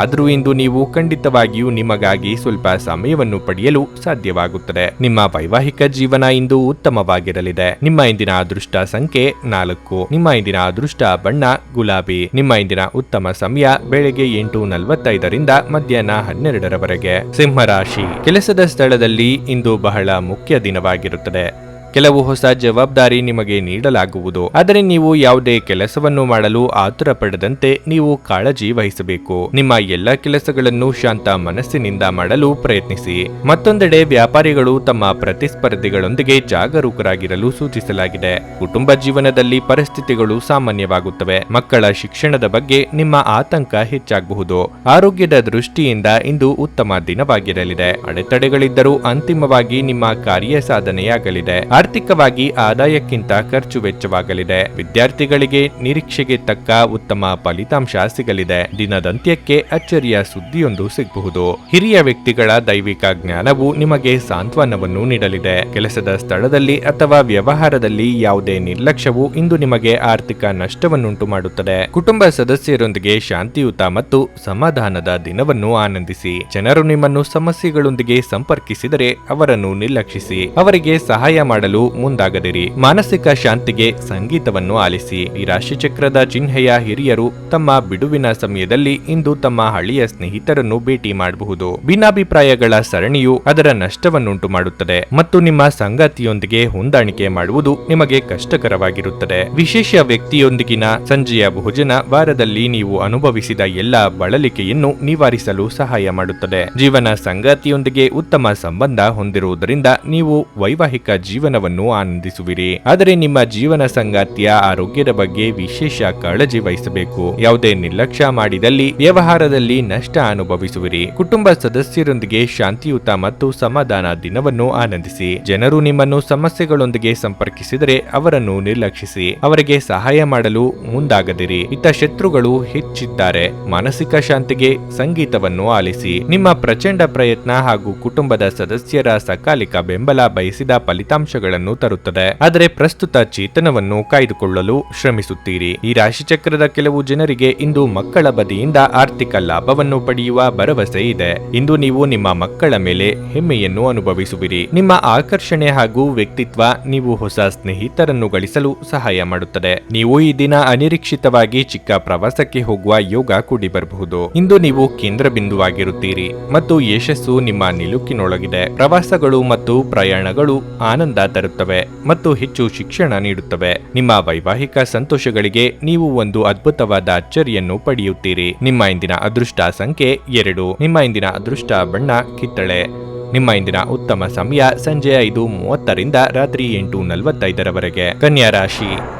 ಆದರೂ ಇಂದು ನೀವು ಖಂಡಿತವಾಗಿಯೂ ನಿಮಗಾಗಿ ಸ್ವಲ್ಪ ಸಮಯವನ್ನು ಪಡೆಯಲು ಸಾಧ್ಯವಾಗುತ್ತದೆ. ನಿಮ್ಮ ವೈವಾಹಿಕ ಜೀವನ ಇಂದು ಉತ್ತಮವಾಗಿರಲಿದೆ. ನಿಮ್ಮ ಇಂದಿನ ಅದೃಷ್ಟ ಸಂಖ್ಯೆ 4. ನಿಮ್ಮ ಇಂದಿನ ಅದೃಷ್ಟ ಬಣ್ಣ ಗುಲಾಬಿ. ನಿಮ್ಮ ಇಂದಿನ ಉತ್ತಮ ಸಮಯ ಬೆಳಗ್ಗೆ 8:45 ಮಧ್ಯಾಹ್ನ 12ರವರೆಗೆ. ಸಿಂಹರಾಶಿ. ಕೆಲಸದ ಸ್ಥಳದಲ್ಲಿ ಇಂದು ಬಹಳ ಮುಖ್ಯ ದಿನವಾಗಿರುತ್ತದೆ. ಕೆಲವು ಹೊಸ ಜವಾಬ್ದಾರಿ ನಿಮಗೆ ನೀಡಲಾಗುವುದು. ಆದರೆ ನೀವು ಯಾವುದೇ ಕೆಲಸವನ್ನು ಮಾಡಲು ಆತುರ ಪಡದಂತೆ ನೀವು ಕಾಳಜಿ ವಹಿಸಬೇಕು. ನಿಮ್ಮ ಎಲ್ಲ ಕೆಲಸಗಳನ್ನು ಶಾಂತ ಮನಸ್ಸಿನಿಂದ ಮಾಡಲು ಪ್ರಯತ್ನಿಸಿ. ಮತ್ತೊಂದೆಡೆ ವ್ಯಾಪಾರಿಗಳು ತಮ್ಮ ಪ್ರತಿಸ್ಪರ್ಧಿಗಳೊಂದಿಗೆ ಜಾಗರೂಕರಾಗಿರಲು ಸೂಚಿಸಲಾಗಿದೆ. ಕುಟುಂಬ ಜೀವನದಲ್ಲಿ ಪರಿಸ್ಥಿತಿಗಳು ಸಾಮಾನ್ಯವಾಗುತ್ತವೆ. ಮಕ್ಕಳ ಶಿಕ್ಷಣದ ಬಗ್ಗೆ ನಿಮ್ಮ ಆತಂಕ ಹೆಚ್ಚಾಗಬಹುದು. ಆರೋಗ್ಯದ ದೃಷ್ಟಿಯಿಂದ ಇಂದು ಉತ್ತಮ ದಿನವಾಗಿರಲಿದೆ. ಅಡೆತಡೆಗಳಿದ್ದರೂ ಅಂತಿಮವಾಗಿ ನಿಮ್ಮ ಕಾರ್ಯ ಸಾಧನೆಯಾಗಲಿದೆ. ಆರ್ಥಿಕವಾಗಿ ಆದಾಯಕ್ಕಿಂತ ಖರ್ಚು ವೆಚ್ಚವಾಗಲಿದೆ. ವಿದ್ಯಾರ್ಥಿಗಳಿಗೆ ನಿರೀಕ್ಷೆಗೆ ತಕ್ಕ ಉತ್ತಮ ಫಲಿತಾಂಶ ಸಿಗಲಿದೆ. ದಿನದಂತ್ಯಕ್ಕೆ ಅಚ್ಚರಿಯ ಸುದ್ದಿಯೊಂದು ಸಿಗಬಹುದು. ಹಿರಿಯ ವ್ಯಕ್ತಿಗಳ ದೈವಿಕ ಜ್ಞಾನವು ನಿಮಗೆ ಸಾಂತ್ವನವನ್ನು ನೀಡಲಿದೆ. ಕೆಲಸದ ಸ್ಥಳದಲ್ಲಿ ಅಥವಾ ವ್ಯವಹಾರದಲ್ಲಿ ಯಾವುದೇ ನಿರ್ಲಕ್ಷ್ಯವು ಇಂದು ನಿಮಗೆ ಆರ್ಥಿಕ ನಷ್ಟವನ್ನುಂಟು ಮಾಡುತ್ತದೆ. ಕುಟುಂಬ ಸದಸ್ಯರೊಂದಿಗೆ ಶಾಂತಿಯುತ ಮತ್ತು ಸಮಾಧಾನದ ದಿನವನ್ನು ಆನಂದಿಸಿ. ಜನರು ನಿಮ್ಮನ್ನು ಸಮಸ್ಯೆಗಳೊಂದಿಗೆ ಸಂಪರ್ಕಿಸಿದರೆ ಅವರನ್ನು ನಿರ್ಲಕ್ಷಿಸಿ. ಅವರಿಗೆ ಸಹಾಯ ಮಾಡಲು ಮುಂದಾಗದಿರಿ. ಮಾನಸಿಕ ಶಾಂತಿಗೆ ಸಂಗೀತವನ್ನು ಆಲಿಸಿ. ಈ ರಾಶಿಚಕ್ರದ ಚಿಹ್ನೆಯ ಹಿರಿಯರು ತಮ್ಮ ಬಿಡುವಿನ ಸಮಯದಲ್ಲಿ ಇಂದು ತಮ್ಮ ಹಳೆಯ ಸ್ನೇಹಿತರನ್ನು ಭೇಟಿ ಮಾಡಬಹುದು. ಭಿನ್ನಾಭಿಪ್ರಾಯಗಳ ಸರಣಿಯು ಅದರ ನಷ್ಟವನ್ನುಂಟು ಮಾಡುತ್ತದೆ ಮತ್ತು ನಿಮ್ಮ ಸಂಗಾತಿಯೊಂದಿಗೆ ಹೊಂದಾಣಿಕೆ ಮಾಡುವುದು ನಿಮಗೆ ಕಷ್ಟಕರವಾಗಿರುತ್ತದೆ. ವಿಶೇಷ ವ್ಯಕ್ತಿಯೊಂದಿಗಿನ ಸಂಜೆಯ ಭೋಜನ ವಾರದಲ್ಲಿ ನೀವು ಅನುಭವಿಸಿದ ಎಲ್ಲ ಬಳಲಿಕೆಯನ್ನು ನಿವಾರಿಸಲು ಸಹಾಯ ಮಾಡುತ್ತದೆ. ಜೀವನ ಸಂಗಾತಿಯೊಂದಿಗೆ ಉತ್ತಮ ಸಂಬಂಧ ಹೊಂದಿರುವುದರಿಂದ ನೀವು ವೈವಾಹಿಕ ಜೀವನವನ್ನು ಆನಂದಿಸುವಿರಿ. ಆದರೆ ನಿಮ್ಮ ಜೀವನ ಸಂಗಾತಿಯ ಆರೋಗ್ಯದ ಬಗ್ಗೆ ವಿಶೇಷ ಕಾಳಜಿ ವಹಿಸಬೇಕು. ಯಾವುದೇ ನಿರ್ಲಕ್ಷ್ಯ ಮಾಡಿದಲ್ಲಿ ವ್ಯವಹಾರದಲ್ಲಿ ನಷ್ಟ ಅನುಭವಿಸುವಿರಿ. ಕುಟುಂಬ ಸದಸ್ಯರೊಂದಿಗೆ ಶಾಂತಿಯುತ ಮತ್ತು ಸಮಾಧಾನ ದಿನವನ್ನು ಆನಂದಿಸಿ. ಜನರು ನಿಮ್ಮನ್ನು ಸಮಸ್ಯೆಗಳೊಂದಿಗೆ ಸಂಪರ್ಕಿಸಿದರೆ ಅವರನ್ನು ನಿರ್ಲಕ್ಷಿಸಿ. ಅವರಿಗೆ ಸಹಾಯ ಮಾಡಲು ಮುಂದಾಗದಿರಿ. ಶತ್ರುಗಳು ಹೆಚ್ಚಿದ್ದಾರೆ. ಮಾನಸಿಕ ಶಾಂತಿಗೆ ಸಂಗೀತವನ್ನು ಆಲಿಸಿ. ನಿಮ್ಮ ಪ್ರಚಂಡ ಪ್ರಯತ್ನ ಹಾಗೂ ಕುಟುಂಬದ ಸದಸ್ಯರ ಸಕಾಲಿಕ ಬೆಂಬಲ ಬಯಸಿದ ಫಲಿತಾಂಶಗಳನ್ನು ತರುತ್ತದೆ. ಆದರೆ ಪ್ರಸ್ತುತ ಚೇತನವನ್ನು ಕಾಯ್ದುಕೊಳ್ಳಲು ಶ್ರಮಿಸುತ್ತೀರಿ. ಈ ರಾಶಿಚಕ್ರದ ಕೆಲವು ಜನರಿಗೆ ಇಂದು ಮಕ್ಕಳ ಬದಿಯಿಂದ ಆರ್ಥಿಕ ಲಾಭವನ್ನು ಪಡೆಯುವ ಭರವಸೆ ಇದೆ. ಇಂದು ನೀವು ನಿಮ್ಮ ಮಕ್ಕಳ ಮೇಲೆ ಹೆಮ್ಮೆಯನ್ನು ಅನುಭವಿಸುವಿರಿ. ನಿಮ್ಮ ಆಕರ್ಷಣೆ ಹಾಗೂ ವ್ಯಕ್ತಿತ್ವ ನೀವು ಹೊಸ ಸ್ನೇಹಿತರನ್ನು ಗಳಿಸಲು ಸಹಾಯ ಮಾಡುತ್ತದೆ. ನೀವು ಈ ದಿನ ಅನಿರೀಕ್ಷಿತವಾಗಿ ಚಿಕ್ಕ ಪ್ರವಾಸಕ್ಕೆ ಹೋಗುವ ಯೋಗ ಕೂಡಿ ಬರಬಹುದು. ಇಂದು ನೀವು ಕೇಂದ್ರ ಬಿಂದುವಾಗಿರುತ್ತೀರಿ ಮತ್ತು ಯಶಸ್ಸು ನಿಮ್ಮ ನಿಲುಕಿನೊಳಗಿದೆ. ಪ್ರವಾಸಗಳು ಮತ್ತು ಪ್ರಯಾಣಗಳು ಆನಂದ ತರುತ್ತವೆ ಮತ್ತು ಹೆಚ್ಚು ಶಿಕ್ಷಣ ನೀಡುತ್ತವೆ. ನಿಮ್ಮ ವೈವಾಹಿಕ ಸಂತೋಷಗಳಿಗೆ ನೀವು ಒಂದು ಅದ್ಭುತವಾದ ಅಚ್ಚರಿಯನ್ನು ಪಡೆಯುತ್ತೀರಿ. ನಿಮ್ಮ ಇಂದಿನ ಅದೃಷ್ಟ ಸಂಖ್ಯೆ 2. ನಿಮ್ಮ ಇಂದಿನ ಅದೃಷ್ಟ ಬಣ್ಣ ಕಿತ್ತಳೆ. ನಿಮ್ಮ ಇಂದಿನ ಉತ್ತಮ ಸಮಯ ಸಂಜೆ 5:30 ರಿಂದ ರಾತ್ರಿ 8:45 ಕನ್ಯಾ ರಾಶಿ.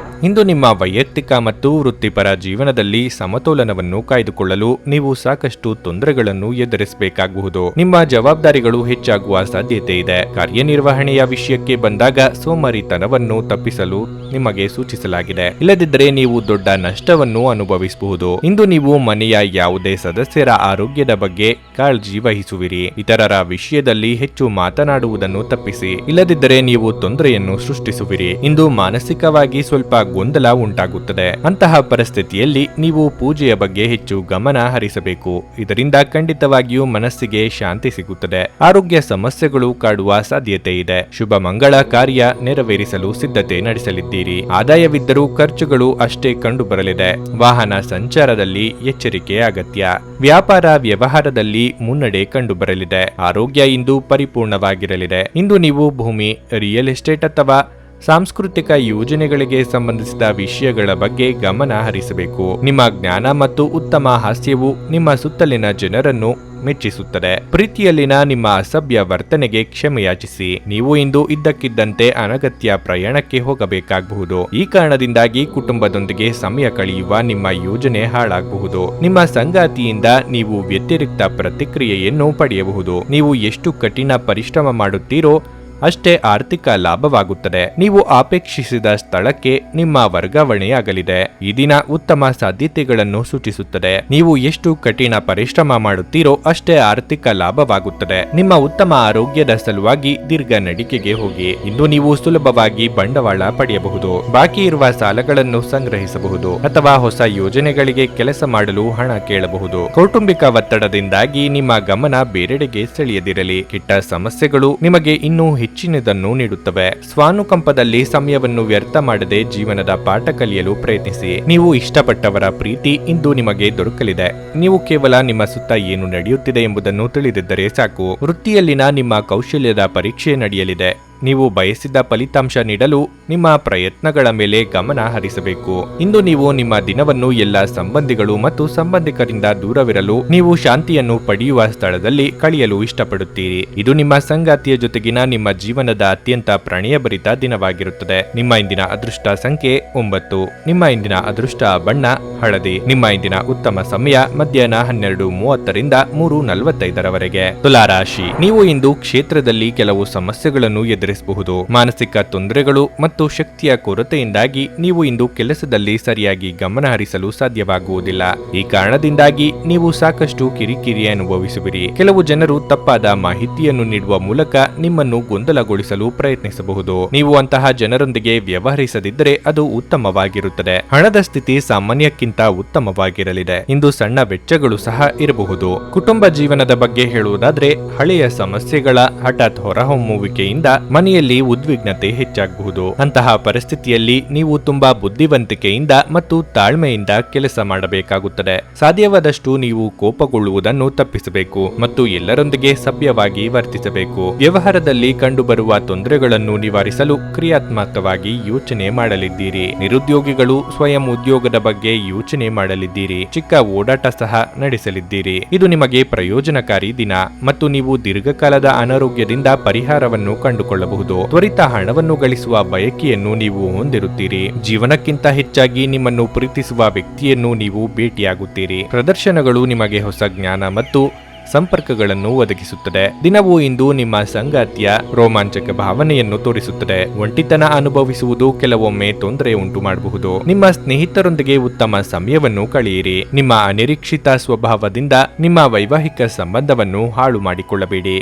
ಇಂದು ನಿಮ್ಮ ವೈಯಕ್ತಿಕ ಮತ್ತು ವೃತ್ತಿಪರ ಜೀವನದಲ್ಲಿ ಸಮತೋಲನವನ್ನು ಕಾಯ್ದುಕೊಳ್ಳಲು ನೀವು ಸಾಕಷ್ಟು ತೊಂದರೆಗಳನ್ನು ಎದುರಿಸಬೇಕಾಗಬಹುದು. ನಿಮ್ಮ ಜವಾಬ್ದಾರಿಗಳು ಹೆಚ್ಚಾಗುವ ಸಾಧ್ಯತೆ ಇದೆ. ಕಾರ್ಯನಿರ್ವಹಣೆಯ ವಿಷಯಕ್ಕೆ ಬಂದಾಗ ಸೋಮಾರಿತನವನ್ನು ತಪ್ಪಿಸಲು ನಿಮಗೆ ಸೂಚಿಸಲಾಗಿದೆ. ಇಲ್ಲದಿದ್ದರೆ ನೀವು ದೊಡ್ಡ ನಷ್ಟವನ್ನು ಅನುಭವಿಸಬಹುದು. ಇಂದು ನೀವು ಮನೆಯ ಯಾವುದೇ ಸದಸ್ಯರ ಆರೋಗ್ಯದ ಬಗ್ಗೆ ಕಾಳಜಿ ವಹಿಸುವಿರಿ. ಇತರರ ವಿಷಯದಲ್ಲಿ ಹೆಚ್ಚು ಮಾತನಾಡುವುದನ್ನು ತಪ್ಪಿಸಿ. ಇಲ್ಲದಿದ್ದರೆ ನೀವು ತೊಂದರೆಯನ್ನು ಸೃಷ್ಟಿಸುವಿರಿ. ಇಂದು ಮಾನಸಿಕವಾಗಿ ಸ್ವಲ್ಪ ಗೊಂದಲ ಉಂಟಾಗುತ್ತದೆ. ಅಂತಹ ಪರಿಸ್ಥಿತಿಯಲ್ಲಿ ನೀವು ಪೂಜೆಯ ಬಗ್ಗೆ ಹೆಚ್ಚು ಗಮನ ಹರಿಸಬೇಕು. ಇದರಿಂದ ಖಂಡಿತವಾಗಿಯೂ ಮನಸ್ಸಿಗೆ ಶಾಂತಿ ಸಿಗುತ್ತದೆ. ಆರೋಗ್ಯ ಸಮಸ್ಯೆಗಳು ಕಾಡುವ ಸಾಧ್ಯತೆ ಇದೆ. ಶುಭ ಮಂಗಳ ಕಾರ್ಯ ನೆರವೇರಿಸಲು ಸಿದ್ಧತೆ ನಡೆಸಲಿದ್ದೀರಿ. ಆದಾಯವಿದ್ದರೂ ಖರ್ಚುಗಳು ಅಷ್ಟೇ ಕಂಡು ಬರಲಿದೆ. ವಾಹನ ಸಂಚಾರದಲ್ಲಿ ಎಚ್ಚರಿಕೆ ಅಗತ್ಯ. ವ್ಯಾಪಾರ ವ್ಯವಹಾರದಲ್ಲಿ ಮುನ್ನಡೆ ಕಂಡು ಬರಲಿದೆ. ಆರೋಗ್ಯ ಇಂದು ಪರಿಪೂರ್ಣವಾಗಿರಲಿದೆ. ಇಂದು ನೀವು ಭೂಮಿ, ರಿಯಲ್ ಎಸ್ಟೇಟ್ ಅಥವಾ ಸಾಂಸ್ಕೃತಿಕ ಯೋಜನೆಗಳಿಗೆ ಸಂಬಂಧಿಸಿದ ವಿಷಯಗಳ ಬಗ್ಗೆ ಗಮನ ಹರಿಸಬೇಕು. ನಿಮ್ಮ ಜ್ಞಾನ ಮತ್ತು ಉತ್ತಮ ಹಾಸ್ಯವು ನಿಮ್ಮ ಸುತ್ತಲಿನ ಜನರನ್ನು ಮೆಚ್ಚಿಸುತ್ತದೆ. ಪ್ರೀತಿಯಲ್ಲಿನ ನಿಮ್ಮ ಅಸಭ್ಯ ವರ್ತನೆಗೆ ಕ್ಷಮೆಯಾಚಿಸಿ. ನೀವು ಇಂದು ಇದ್ದಕ್ಕಿದ್ದಂತೆ ಅನಗತ್ಯ ಪ್ರಯಾಣಕ್ಕೆ ಹೋಗಬೇಕಾಗಬಹುದು. ಈ ಕಾರಣದಿಂದಾಗಿ ಕುಟುಂಬದೊಂದಿಗೆ ಸಮಯ ಕಳೆಯುವ ನಿಮ್ಮ ಯೋಜನೆ ಹಾಳಾಗಬಹುದು. ನಿಮ್ಮ ಸಂಗಾತಿಯಿಂದ ನೀವು ವ್ಯತಿರಿಕ್ತ ಪ್ರತಿಕ್ರಿಯೆಯನ್ನು ಪಡೆಯಬಹುದು. ನೀವು ಎಷ್ಟು ಕಠಿಣ ಪರಿಶ್ರಮ ಮಾಡುತ್ತೀರೋ ಅಷ್ಟೇ ಆರ್ಥಿಕ ಲಾಭವಾಗುತ್ತದೆ. ನೀವು ಅಪೇಕ್ಷಿಸಿದ ಸ್ಥಳಕ್ಕೆ ನಿಮ್ಮ ವರ್ಗಾವಣೆಯಾಗಲಿದೆ. ಈ ದಿನ ಉತ್ತಮ ಸಾಧ್ಯತೆಗಳನ್ನು ಸೂಚಿಸುತ್ತದೆ. ನೀವು ಎಷ್ಟು ಕಠಿಣ ಪರಿಶ್ರಮ ಮಾಡುತ್ತೀರೋ ಅಷ್ಟೇ ಆರ್ಥಿಕ ಲಾಭವಾಗುತ್ತದೆ. ನಿಮ್ಮ ಉತ್ತಮ ಆರೋಗ್ಯದ ಸಲುವಾಗಿ ದೀರ್ಘ ನಡಿಗೆಗೆ ಹೋಗಿ. ಇಂದು ನೀವು ಸುಲಭವಾಗಿ ಬಂಡವಾಳ ಪಡೆಯಬಹುದು. ಬಾಕಿ ಇರುವ ಸಾಲಗಳನ್ನು ಸಂಗ್ರಹಿಸಬಹುದು ಅಥವಾ ಹೊಸ ಯೋಜನೆಗಳಿಗೆ ಕೆಲಸ ಮಾಡಲು ಹಣ ಕೇಳಬಹುದು. ಕೌಟುಂಬಿಕ ಒತ್ತಡದಿಂದಾಗಿ ನಿಮ್ಮ ಗಮನ ಬೇರೆಡೆಗೆ ಸೆಳೆಯದಿರಲಿ. ಕೆಟ್ಟ ಸಮಸ್ಯೆಗಳು ನಿಮಗೆ ಇನ್ನೂ ಹೆಚ್ಚಿನದನ್ನು ನೀಡುತ್ತವೆ. ಸ್ವಾನುಕಂಪದಲ್ಲಿ ಸಮಯವನ್ನು ವ್ಯರ್ಥ ಮಾಡದೆ ಜೀವನದ ಪಾಠ ಕಲಿಯಲು ಪ್ರಯತ್ನಿಸಿ. ನೀವು ಇಷ್ಟಪಟ್ಟವರ ಪ್ರೀತಿ ಇಂದು ನಿಮಗೆ ದೊರಕಲಿದೆ. ನೀವು ಕೇವಲ ನಿಮ್ಮ ಸುತ್ತ ಏನು ನಡೆಯುತ್ತಿದೆ ಎಂಬುದನ್ನು ತಿಳಿದಿದ್ದರೆ ಸಾಕು. ವೃತ್ತಿಯಲ್ಲಿನ ನಿಮ್ಮ ಕೌಶಲ್ಯದ ಪರೀಕ್ಷೆ ನಡೆಯಲಿದೆ. ನೀವು ಬಯಸಿದ ಫಲಿತಾಂಶ ನೀಡಲು ನಿಮ್ಮ ಪ್ರಯತ್ನಗಳ ಮೇಲೆ ಗಮನ ಹರಿಸಬೇಕು. ಇಂದು ನೀವು ನಿಮ್ಮ ದಿನವನ್ನು ಎಲ್ಲ ಸಂಬಂಧಿಗಳು ಮತ್ತು ಸಂಬಂಧಿಕರಿಂದ ದೂರವಿರಲು ನೀವು ಶಾಂತಿಯನ್ನು ಪಡೆಯುವ ಸ್ಥಳದಲ್ಲಿ ಕಳೆಯಲು ಇಷ್ಟಪಡುತ್ತೀರಿ. ಇದು ನಿಮ್ಮ ಸಂಗಾತಿಯ ಜೊತೆಗಿನ ನಿಮ್ಮ ಜೀವನದ ಅತ್ಯಂತ ಪ್ರಣಯಭರಿತ ದಿನವಾಗಿರುತ್ತದೆ. ನಿಮ್ಮ ಇಂದಿನ ಅದೃಷ್ಟ ಸಂಖ್ಯೆ 9. ನಿಮ್ಮ ಇಂದಿನ ಅದೃಷ್ಟ ಬಣ್ಣ ಹಳದಿ. ನಿಮ್ಮ ಇಂದಿನ ಉತ್ತಮ ಸಮಯ ಮಧ್ಯಾಹ್ನ 12:30 ರಿಂದ 3:45 ತುಲಾರಾಶಿ. ನೀವು ಇಂದು ಕ್ಷೇತ್ರದಲ್ಲಿ ಕೆಲವು ಸಮಸ್ಯೆಗಳನ್ನು ಎದುರಿಸಬಹುದು. ಮಾನಸಿಕ ತೊಂದರೆಗಳು ಮತ್ತು ಶಕ್ತಿಯ ಕೊರತೆಯಿಂದಾಗಿ ನೀವು ಇಂದು ಕೆಲಸದಲ್ಲಿ ಸರಿಯಾಗಿ ಗಮನ ಹರಿಸಲು ಸಾಧ್ಯವಾಗುವುದಿಲ್ಲ. ಈ ಕಾರಣದಿಂದಾಗಿ ನೀವು ಸಾಕಷ್ಟು ಕಿರಿಕಿರಿ ಅನುಭವಿಸುವಿರಿ. ಕೆಲವು ಜನರು ತಪ್ಪಾದ ಮಾಹಿತಿಯನ್ನು ನೀಡುವ ಮೂಲಕ ನಿಮ್ಮನ್ನು ಗೊಂದಲಗೊಳಿಸಲು ಪ್ರಯತ್ನಿಸಬಹುದು. ನೀವು ಅಂತಹ ಜನರೊಂದಿಗೆ ವ್ಯವಹರಿಸದಿದ್ದರೆ ಅದು ಉತ್ತಮವಾಗಿರುತ್ತದೆ. ಹಣದ ಸ್ಥಿತಿ ಸಾಮಾನ್ಯಕ್ಕಿಂತ ಉತ್ತಮವಾಗಿರಲಿದೆ. ಇಂದು ಸಣ್ಣ ವೆಚ್ಚಗಳು ಸಹ ಇರಬಹುದು. ಕುಟುಂಬ ಜೀವನದ ಬಗ್ಗೆ ಹೇಳುವುದಾದ್ರೆ ಹಳೆಯ ಸಮಸ್ಯೆಗಳ ಹಠಾತ್ ಹೊರಹೊಮ್ಮುವಿಕೆಯಿಂದ ಮನೆಯಲ್ಲಿ ಉದ್ವಿಗ್ನತೆ ಹೆಚ್ಚಾಗಬಹುದು. ಅಂತಹ ಪರಿಸ್ಥಿತಿಯಲ್ಲಿ ನೀವು ತುಂಬಾ ಬುದ್ಧಿವಂತಿಕೆಯಿಂದ ಮತ್ತು ತಾಳ್ಮೆಯಿಂದ ಕೆಲಸ ಮಾಡಬೇಕಾಗುತ್ತದೆ. ಸಾಧ್ಯವಾದಷ್ಟು ನೀವು ಕೋಪಗೊಳ್ಳುವುದನ್ನು ತಪ್ಪಿಸಬೇಕು ಮತ್ತು ಎಲ್ಲರೊಂದಿಗೆ ಸಭ್ಯವಾಗಿ ವರ್ತಿಸಬೇಕು. ವ್ಯವಹಾರದಲ್ಲಿ ಕಂಡುಬರುವ ತೊಂದರೆಗಳನ್ನು ನಿವಾರಿಸಲು ಕ್ರಿಯಾತ್ಮಕವಾಗಿ ಯೋಚನೆ ಮಾಡಲಿದ್ದೀರಿ. ನಿರುದ್ಯೋಗಿಗಳು ಸ್ವಯಂ ಉದ್ಯೋಗದ ಬಗ್ಗೆ ಯೋಚನೆ ಮಾಡಲಿದ್ದೀರಿ. ಚಿಕ್ಕ ಓಡಾಟ ಸಹ ನಡೆಸಲಿದ್ದೀರಿ. ಇದು ನಿಮಗೆ ಪ್ರಯೋಜನಕಾರಿ ದಿನ ಮತ್ತು ನೀವು ದೀರ್ಘಕಾಲದ ಅನಾರೋಗ್ಯದಿಂದ ಪರಿಹಾರವನ್ನು ಕಂಡುಕೊಳ್ಳಬಹುದು. ತ್ವರಿತ ಹಣವನ್ನು ಗಳಿಸುವ ಬಯಕೆಯನ್ನು ನೀವು ಹೊಂದಿರುತ್ತೀರಿ. ಜೀವನಕ್ಕಿಂತ ಹೆಚ್ಚಾಗಿ ನಿಮ್ಮನ್ನು ಪ್ರೀತಿಸುವ ವ್ಯಕ್ತಿಯನ್ನು ನೀವು ಭೇಟಿಯಾಗುತ್ತೀರಿ. ಪ್ರದರ್ಶನಗಳು ನಿಮಗೆ ಹೊಸ ಜ್ಞಾನ ಮತ್ತು ಸಂಪರ್ಕಗಳನ್ನು ಒದಗಿಸುತ್ತದೆ. ದಿನವೂ ಇಂದು ನಿಮ್ಮ ಸಂಗಾತಿಯ ರೋಮಾಂಚಕ ಭಾವನೆಯನ್ನು ತೋರಿಸುತ್ತದೆ. ಒಂಟಿತನ ಅನುಭವಿಸುವುದು ಕೆಲವೊಮ್ಮೆ ತೊಂದರೆ ಉಂಟು ಮಾಡಬಹುದು. ನಿಮ್ಮ ಸ್ನೇಹಿತರೊಂದಿಗೆ ಉತ್ತಮ ಸಮಯವನ್ನು ಕಳೆಯಿರಿ. ನಿಮ್ಮ ಅನಿರೀಕ್ಷಿತ ಸ್ವಭಾವದಿಂದ ನಿಮ್ಮ ವೈವಾಹಿಕ ಸಂಬಂಧವನ್ನು ಹಾಳು ಮಾಡಿಕೊಳ್ಳಬೇಡಿ.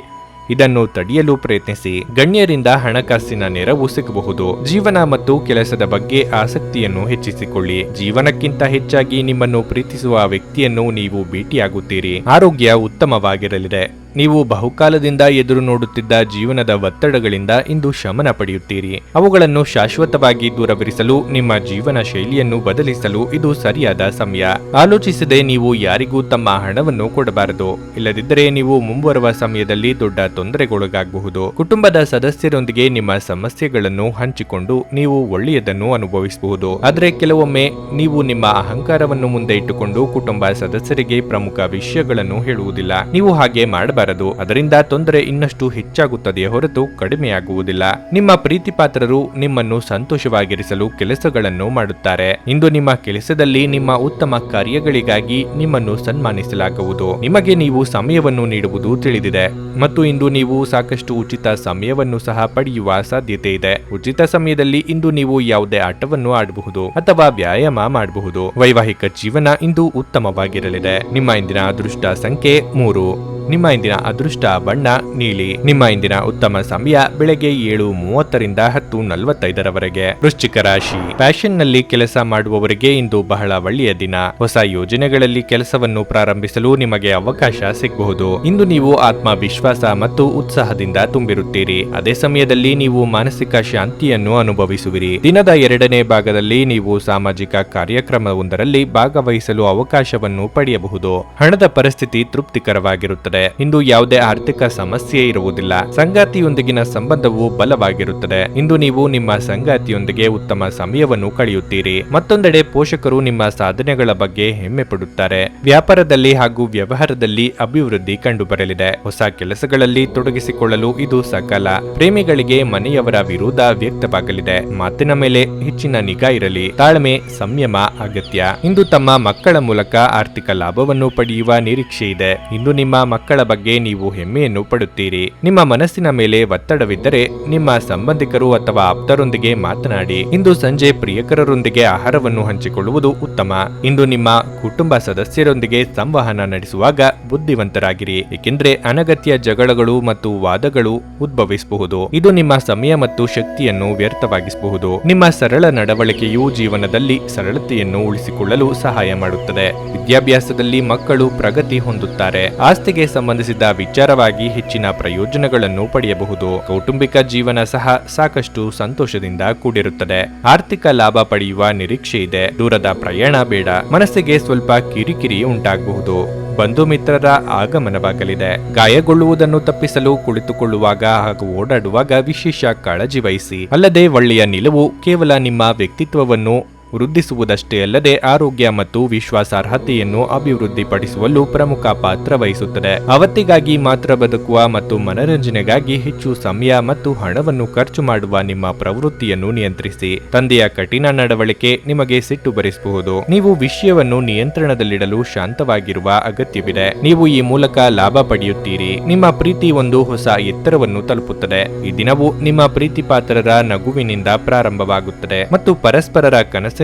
ಇದನ್ನು ತಡೆಯಲು ಪ್ರಯತ್ನಿಸಿ. ಗಣ್ಯರಿಂದ ಹಣಕಾಸಿನ ನೆರವು ಸಿಗಬಹುದು. ಜೀವನ ಮತ್ತು ಕೆಲಸದ ಬಗ್ಗೆ ಆಸಕ್ತಿಯನ್ನು ಹೆಚ್ಚಿಸಿಕೊಳ್ಳಿ. ಜೀವನಕ್ಕಿಂತ ಹೆಚ್ಚಾಗಿ ನಿಮ್ಮನ್ನು ಪ್ರೀತಿಸುವ ವ್ಯಕ್ತಿಯನ್ನು ನೀವು ಭೇಟಿಯಾಗುತ್ತೀರಿ. ಆರೋಗ್ಯ ಉತ್ತಮವಾಗಿರಲಿದೆ. ನೀವು ಬಹುಕಾಲದಿಂದ ಎದುರು ನೋಡುತ್ತಿದ್ದ ಜೀವನದ ಒತ್ತಡಗಳಿಂದ ಇಂದು ಶಮನ ಪಡೆಯುತ್ತೀರಿ. ಅವುಗಳನ್ನು ಶಾಶ್ವತವಾಗಿ ದೂರವಿರಿಸಲು ನಿಮ್ಮ ಜೀವನ ಶೈಲಿಯನ್ನು ಬದಲಿಸಲು ಇದು ಸರಿಯಾದ ಸಮಯ. ಆಲೋಚಿಸದೆ ನೀವು ಯಾರಿಗೂ ತಮ್ಮ ಹಣವನ್ನು ಕೊಡಬಾರದು. ಇಲ್ಲದಿದ್ದರೆ ನೀವು ಮುಂಬರುವ ಸಮಯದಲ್ಲಿ ದೊಡ್ಡ ತೊಂದರೆಗೊಳಗಾಗಬಹುದು. ಕುಟುಂಬದ ಸದಸ್ಯರೊಂದಿಗೆ ನಿಮ್ಮ ಸಮಸ್ಯೆಗಳನ್ನು ಹಂಚಿಕೊಂಡು ನೀವು ಒಳ್ಳೆಯದನ್ನು ಅನುಭವಿಸಬಹುದು. ಆದರೆ ಕೆಲವೊಮ್ಮೆ ನೀವು ನಿಮ್ಮ ಅಹಂಕಾರವನ್ನು ಮುಂದೆ ಇಟ್ಟುಕೊಂಡು ಕುಟುಂಬ ಸದಸ್ಯರಿಗೆ ಪ್ರಮುಖ ವಿಷಯಗಳನ್ನು ಹೇಳುವುದಿಲ್ಲ. ನೀವು ಹಾಗೆ ಮಾಡಬಾರದು. ಅದರಿಂದ ತೊಂದರೆ ಇನ್ನಷ್ಟು ಹೆಚ್ಚಾಗುತ್ತದೆಯೇ ಹೊರತು ಕಡಿಮೆಯಾಗುವುದಿಲ್ಲ. ನಿಮ್ಮ ಪ್ರೀತಿ ಪಾತ್ರರು ನಿಮ್ಮನ್ನು ಸಂತೋಷವಾಗಿರಿಸಲು ಕೆಲಸಗಳನ್ನು ಮಾಡುತ್ತಾರೆ. ಇಂದು ನಿಮ್ಮ ಕೆಲಸದಲ್ಲಿ ನಿಮ್ಮ ಉತ್ತಮ ಕಾರ್ಯಗಳಿಗಾಗಿ ನಿಮ್ಮನ್ನು ಸನ್ಮಾನಿಸಲಾಗುವುದು. ನಿಮಗೆ ನೀವು ಸಮಯವನ್ನು ನೀಡುವುದು ತಿಳಿದಿದೆ ಮತ್ತು ಇಂದು ನೀವು ಸಾಕಷ್ಟು ಉಚಿತ ಸಮಯವನ್ನು ಸಹ ಪಡೆಯುವ ಸಾಧ್ಯತೆ ಇದೆ. ಉಚಿತ ಸಮಯದಲ್ಲಿ ಇಂದು ನೀವು ಯಾವುದೇ ಆಟವನ್ನು ಆಡಬಹುದು ಅಥವಾ ವ್ಯಾಯಾಮ ಮಾಡಬಹುದು. ವೈವಾಹಿಕ ಜೀವನ ಇಂದು ಉತ್ತಮವಾಗಿರಲಿದೆ. ನಿಮ್ಮ ಇಂದಿನ ಅದೃಷ್ಟ ಸಂಖ್ಯೆ 3. ನಿಮ್ಮ ಇಂದಿನ ಅದೃಷ್ಟ ಬಣ್ಣ ನೀಲಿ. ನಿಮ್ಮ ಇಂದಿನ ಉತ್ತಮ ಸಮಯ ಬೆಳಗ್ಗೆ 7:30ರಿಂದ 10:45ರವರೆಗೆ. ವೃಶ್ಚಿಕ ರಾಶಿ. ಫ್ಯಾಷನ್ ನಲ್ಲಿ ಕೆಲಸ ಮಾಡುವವರಿಗೆ ಇಂದು ಬಹಳ ಒಳ್ಳೆಯ ದಿನ. ಹೊಸ ಯೋಜನೆಗಳಲ್ಲಿ ಕೆಲಸವನ್ನು ಪ್ರಾರಂಭಿಸಲು ನಿಮಗೆ ಅವಕಾಶ ಸಿಗಬಹುದು. ಇಂದು ನೀವು ಆತ್ಮವಿಶ್ವಾಸ ಮತ್ತು ಉತ್ಸಾಹದಿಂದ ತುಂಬಿರುತ್ತೀರಿ. ಅದೇ ಸಮಯದಲ್ಲಿ ನೀವು ಮಾನಸಿಕ ಶಾಂತಿಯನ್ನು ಅನುಭವಿಸುವಿರಿ. ದಿನದ 2ನೇ ಭಾಗದಲ್ಲಿ ನೀವು ಸಾಮಾಜಿಕ ಕಾರ್ಯಕ್ರಮವೊಂದರಲ್ಲಿ ಭಾಗವಹಿಸಲು ಅವಕಾಶವನ್ನು ಪಡೆಯಬಹುದು. ಹಣದ ಪರಿಸ್ಥಿತಿ ತೃಪ್ತಿಕರವಾಗಿರುತ್ತದೆ. ಇಂದು ಯಾವುದೇ ಆರ್ಥಿಕ ಸಮಸ್ಯೆ ಇರುವುದಿಲ್ಲ. ಸಂಗಾತಿಯೊಂದಿಗಿನ ಸಂಬಂಧವು ಬಲವಾಗಿರುತ್ತದೆ. ಇಂದು ನೀವು ನಿಮ್ಮ ಸಂಗಾತಿಯೊಂದಿಗೆ ಉತ್ತಮ ಸಮಯವನ್ನು ಕಳೆಯುತ್ತೀರಿ. ಮತ್ತೊಂದೆಡೆ ಪೋಷಕರು ನಿಮ್ಮ ಸಾಧನೆಗಳ ಬಗ್ಗೆ ಹೆಮ್ಮೆ ಪಡುತ್ತಾರೆ. ವ್ಯಾಪಾರದಲ್ಲಿ ಹಾಗೂ ವ್ಯವಹಾರದಲ್ಲಿ ಅಭಿವೃದ್ಧಿ ಕಂಡುಬರಲಿದೆ. ಹೊಸ ಕೆಲಸಗಳಲ್ಲಿ ತೊಡಗಿಸಿಕೊಳ್ಳಲು ಇದು ಸಕಾಲ. ಪ್ರೇಮಿಗಳಿಗೆ ಮನೆಯವರ ವಿರೋಧ ವ್ಯಕ್ತವಾಗಲಿದೆ. ಮಾತಿನ ಮೇಲೆ ಹೆಚ್ಚಿನ ನಿಗಾ ಇರಲಿ. ತಾಳ್ಮೆ, ಸಂಯಮ ಅಗತ್ಯ. ಇಂದು ತಮ್ಮ ಮಕ್ಕಳ ಮೂಲಕ ಆರ್ಥಿಕ ಲಾಭವನ್ನು ಪಡೆಯುವ ನಿರೀಕ್ಷೆ ಇದೆ. ಇಂದು ನಿಮ್ಮ ಮಕ್ಕಳ ಬಗ್ಗೆ ನೀವು ಹೆಮ್ಮೆಯನ್ನು ಪಡುತ್ತೀರಿ. ನಿಮ್ಮ ಮನಸ್ಸಿನ ಮೇಲೆ ಒತ್ತಡವಿದ್ದರೆ ನಿಮ್ಮ ಸಂಬಂಧಿಕರು ಅಥವಾ ಆಪ್ತರೊಂದಿಗೆ ಮಾತನಾಡಿ. ಇಂದು ಸಂಜೆ ಪ್ರಿಯಕರರೊಂದಿಗೆ ಆಹಾರವನ್ನು ಹಂಚಿಕೊಳ್ಳುವುದು ಉತ್ತಮ. ಇಂದು ನಿಮ್ಮ ಕುಟುಂಬ ಸದಸ್ಯರೊಂದಿಗೆ ಸಂವಹನ ನಡೆಸುವಾಗ ಬುದ್ಧಿವಂತರಾಗಿರಿ, ಏಕೆಂದರೆ ಅನಗತ್ಯ ಜಗಳಗಳು ಮತ್ತು ವಾದಗಳು ಉದ್ಭವಿಸಬಹುದು. ಇದು ನಿಮ್ಮ ಸಮಯ ಮತ್ತು ಶಕ್ತಿಯನ್ನು ವ್ಯರ್ಥವಾಗಿಸಬಹುದು. ನಿಮ್ಮ ಸರಳ ನಡವಳಿಕೆಯು ಜೀವನದಲ್ಲಿ ಸರಳತೆಯನ್ನು ಉಳಿಸಿಕೊಳ್ಳಲು ಸಹಾಯ ಮಾಡುತ್ತದೆ. ವಿದ್ಯಾಭ್ಯಾಸದಲ್ಲಿ ಮಕ್ಕಳು ಪ್ರಗತಿ ಹೊಂದುತ್ತಾರೆ. ಆಸ್ತಿಗೆ ಸಂಬಂಧಿಸಿದ ವಿಚಾರವಾಗಿ ಹೆಚ್ಚಿನ ಪ್ರಯೋಜನಗಳನ್ನು ಪಡೆಯಬಹುದು. ಕೌಟುಂಬಿಕ ಜೀವನ ಸಹ ಸಾಕಷ್ಟು ಸಂತೋಷದಿಂದ ಕೂಡಿರುತ್ತದೆ. ಆರ್ಥಿಕ ಲಾಭ ಪಡೆಯುವ ನಿರೀಕ್ಷೆ ಇದೆ. ದೂರದ ಪ್ರಯಾಣ ಬೇಡ. ಮನಸ್ಸಿಗೆ ಸ್ವಲ್ಪ ಕಿರಿಕಿರಿ ಉಂಟಾಗಬಹುದು. ಬಂಧು ಮಿತ್ರರ ಆಗಮನವಾಗಲಿದೆ. ಗಾಯಗೊಳ್ಳುವುದನ್ನು ತಪ್ಪಿಸಲು ಕುಳಿತುಕೊಳ್ಳುವಾಗ ಹಾಗೂ ಓಡಾಡುವಾಗ ವಿಶೇಷ ಕಾಳಜಿ ವಹಿಸಿ. ಅಲ್ಲದೆ ಒಳ್ಳೆಯ ನಿಲುವು ಕೇವಲ ನಿಮ್ಮ ವ್ಯಕ್ತಿತ್ವವನ್ನು ವೃದ್ಧಿಸುವುದಷ್ಟೇ ಅಲ್ಲದೆ ಆರೋಗ್ಯ ಮತ್ತು ವಿಶ್ವಾಸಾರ್ಹತೆಯನ್ನು ಅಭಿವೃದ್ಧಿಪಡಿಸುವಲ್ಲೂ ಪ್ರಮುಖ ಪಾತ್ರ ವಹಿಸುತ್ತದೆ. ಅವತ್ತಿಗಾಗಿ ಮಾತ್ರ ಬದುಕುವ ಮತ್ತು ಮನರಂಜನೆಗಾಗಿ ಹೆಚ್ಚು ಸಮಯ ಮತ್ತು ಹಣವನ್ನು ಖರ್ಚು ಮಾಡುವ ನಿಮ್ಮ ಪ್ರವೃತ್ತಿಯನ್ನು ನಿಯಂತ್ರಿಸಿ. ತಂದೆಯ ಕಠಿಣ ನಡವಳಿಕೆ ನಿಮಗೆ ಸಿಟ್ಟು ಬರಿಸಬಹುದು. ನೀವು ವಿಷಯವನ್ನು ನಿಯಂತ್ರಣದಲ್ಲಿಡಲು ಶಾಂತವಾಗಿರುವ ಅಗತ್ಯವಿದೆ. ನೀವು ಈ ಮೂಲಕ ಲಾಭ ಪಡೆಯುತ್ತೀರಿ. ನಿಮ್ಮ ಪ್ರೀತಿ ಒಂದು ಹೊಸ ಎತ್ತರವನ್ನು ತಲುಪುತ್ತದೆ. ಈ ದಿನವು ನಿಮ್ಮ ಪ್ರೀತಿ ಪಾತ್ರರ ನಗುವಿನಿಂದ ಪ್ರಾರಂಭವಾಗುತ್ತದೆ ಮತ್ತು ಪರಸ್ಪರರ ಕನಸಿನಲ್ಲಿ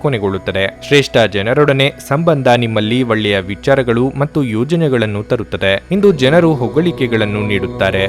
ಕೊನೆಗೊಳ್ಳುತ್ತದೆ. ಶ್ರೇಷ್ಠ ಜನರೊಡನೆ ಸಂಬಂಧ ನಿಮ್ಮಲ್ಲಿ ಒಳ್ಳೆಯ ವಿಚಾರಗಳು ಮತ್ತು ಯೋಜನೆಗಳನ್ನು ತರುತ್ತದೆ. ಇಂದು ಜನರು ಹೊಗಳಿಕೆಗಳನ್ನು ನೀಡುತ್ತಾರೆ.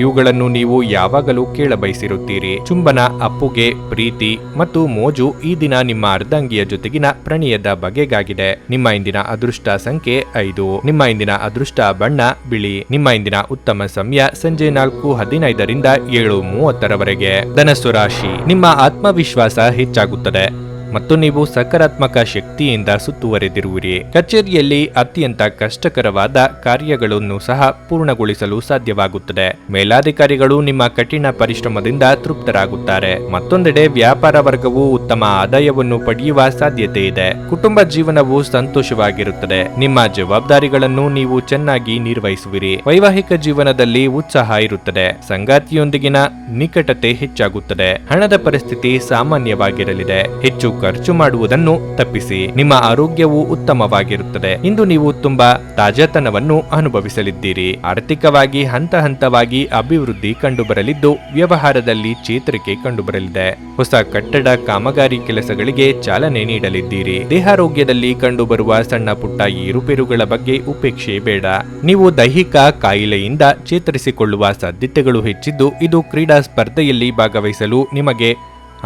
ಇವುಗಳನ್ನು ನೀವು ಯಾವಾಗಲೂ ಕೇಳಬಯಸಿರುತ್ತೀರಿ. ಚುಂಬನ, ಅಪ್ಪುಗೆ, ಪ್ರೀತಿ ಮತ್ತು ಮೋಜು ಈ ದಿನ ನಿಮ್ಮ ಅರ್ಧಾಂಗಿಯ ಜೊತೆಗಿನ ಪ್ರಣಯದ ಬಗೆಗಾಗಿದೆ. ನಿಮ್ಮ ಇಂದಿನ ಅದೃಷ್ಟ ಸಂಖ್ಯೆ 5. ನಿಮ್ಮ ಇಂದಿನ ಅದೃಷ್ಟ ಬಣ್ಣ ಬಿಳಿ. ನಿಮ್ಮ ಇಂದಿನ ಉತ್ತಮ ಸಮಯ ಸಂಜೆ 4:15ರಿಂದ 7:30ರವರೆಗೆ. ಧನಸ್ಸು ರಾಶಿ. ನಿಮ್ಮ ಆತ್ಮವಿಶ್ವಾಸ ಹೆಚ್ಚಾಗುತ್ತದೆ ಮತ್ತು ನೀವು ಸಕಾರಾತ್ಮಕ ಶಕ್ತಿಯಿಂದ ಸುತ್ತುವರೆದಿರುವಿರಿ. ಕಚೇರಿಯಲ್ಲಿ ಅತ್ಯಂತ ಕಷ್ಟಕರವಾದ ಕಾರ್ಯಗಳನ್ನು ಸಹ ಪೂರ್ಣಗೊಳಿಸಲು ಸಾಧ್ಯವಾಗುತ್ತದೆ. ಮೇಲಾಧಿಕಾರಿಗಳು ನಿಮ್ಮ ಕಠಿಣ ಪರಿಶ್ರಮದಿಂದ ತೃಪ್ತರಾಗುತ್ತಾರೆ. ಮತ್ತೊಂದೆಡೆ ವ್ಯಾಪಾರ ವರ್ಗವು ಉತ್ತಮ ಆದಾಯವನ್ನು ಪಡೆಯುವ ಸಾಧ್ಯತೆ ಇದೆ. ಕುಟುಂಬ ಜೀವನವು ಸಂತೋಷವಾಗಿರುತ್ತದೆ. ನಿಮ್ಮ ಜವಾಬ್ದಾರಿಗಳನ್ನು ನೀವು ಚೆನ್ನಾಗಿ ನಿರ್ವಹಿಸುವಿರಿ. ವೈವಾಹಿಕ ಜೀವನದಲ್ಲಿ ಉತ್ಸಾಹ ಇರುತ್ತದೆ. ಸಂಗಾತಿಯೊಂದಿಗಿನ ನಿಕಟತೆ ಹೆಚ್ಚಾಗುತ್ತದೆ. ಹಣದ ಪರಿಸ್ಥಿತಿ ಸಾಮಾನ್ಯವಾಗಿರಲಿದೆ. ಹೆಚ್ಚು ಖರ್ಚು ಮಾಡುವುದನ್ನು ತಪ್ಪಿಸಿ. ನಿಮ್ಮ ಆರೋಗ್ಯವು ಉತ್ತಮವಾಗಿರುತ್ತದೆ. ಇಂದು ನೀವು ತುಂಬಾ ತಾಜಾತನವನ್ನು ಅನುಭವಿಸಲಿದ್ದೀರಿ. ಆರ್ಥಿಕವಾಗಿ ಹಂತ ಹಂತವಾಗಿ ಅಭಿವೃದ್ಧಿ ಕಂಡುಬರಲಿದ್ದು ವ್ಯವಹಾರದಲ್ಲಿ ಚೇತರಿಕೆ ಕಂಡುಬರಲಿದೆ. ಹೊಸ ಕಟ್ಟಡ ಕಾಮಗಾರಿ ಕೆಲಸಗಳಿಗೆ ಚಾಲನೆ ನೀಡಲಿದ್ದೀರಿ. ದೇಹಾರೋಗ್ಯದಲ್ಲಿ ಕಂಡುಬರುವ ಸಣ್ಣ ಪುಟ್ಟ ಏರುಪೇರುಗಳ ಬಗ್ಗೆ ಉಪೇಕ್ಷೆ ಬೇಡ. ನೀವು ದೈಹಿಕ ಕಾಯಿಲೆಯಿಂದ ಚೇತರಿಸಿಕೊಳ್ಳುವ ಸಾಧ್ಯತೆಗಳು ಹೆಚ್ಚಿದ್ದು ಇದು ಕ್ರೀಡಾ ಸ್ಪರ್ಧೆಯಲ್ಲಿ ಭಾಗವಹಿಸಲು ನಿಮಗೆ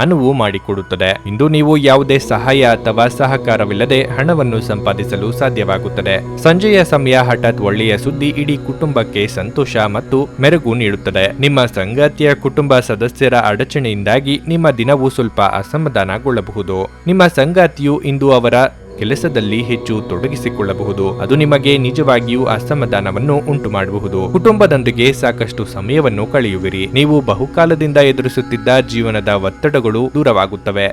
ಅನುವು ಮಾಡಿಕೊಡುತ್ತದೆ. ಇಂದು ನೀವು ಯಾವುದೇ ಸಹಾಯ ಅಥವಾ ಸಹಕಾರವಿಲ್ಲದೆ ಹಣವನ್ನು ಸಂಪಾದಿಸಲು ಸಾಧ್ಯವಾಗುತ್ತದೆ. ಸಂಜೆಯ ಸಮಯ ಹಠಾತ್ ಒಳ್ಳೆಯ ಸುದ್ದಿ ಇಡೀ ಕುಟುಂಬಕ್ಕೆ ಸಂತೋಷ ಮತ್ತು ಮೆರುಗು ನೀಡುತ್ತದೆ. ನಿಮ್ಮ ಸಂಗಾತಿಯ ಕುಟುಂಬ ಸದಸ್ಯರ ಅಡಚಣೆಯಿಂದಾಗಿ ನಿಮ್ಮ ದಿನವು ಸ್ವಲ್ಪ ಅಸಮಾಧಾನಗೊಳ್ಳಬಹುದು. ನಿಮ್ಮ ಸಂಗಾತಿಯು ಇಂದು ಅವರ ಕೆಲಸದಲ್ಲಿ ಹೆಚ್ಚು ತೊಡಗಿಸಿಕೊಳ್ಳಬಹುದು. ಅದು ನಿಮಗೆ ನಿಜವಾಗಿಯೂ ಅಸಮಾಧಾನವನ್ನು ಉಂಟು ಮಾಡಬಹುದು. ಕುಟುಂಬದೊಂದಿಗೆ ಸಾಕಷ್ಟು ಸಮಯವನ್ನು ಕಳೆಯುವಿರಿ. ನೀವು ಬಹುಕಾಲದಿಂದ ಎದುರಿಸುತ್ತಿದ್ದ ಜೀವನದ ಒತ್ತಡಗಳು ದೂರವಾಗುತ್ತವೆ.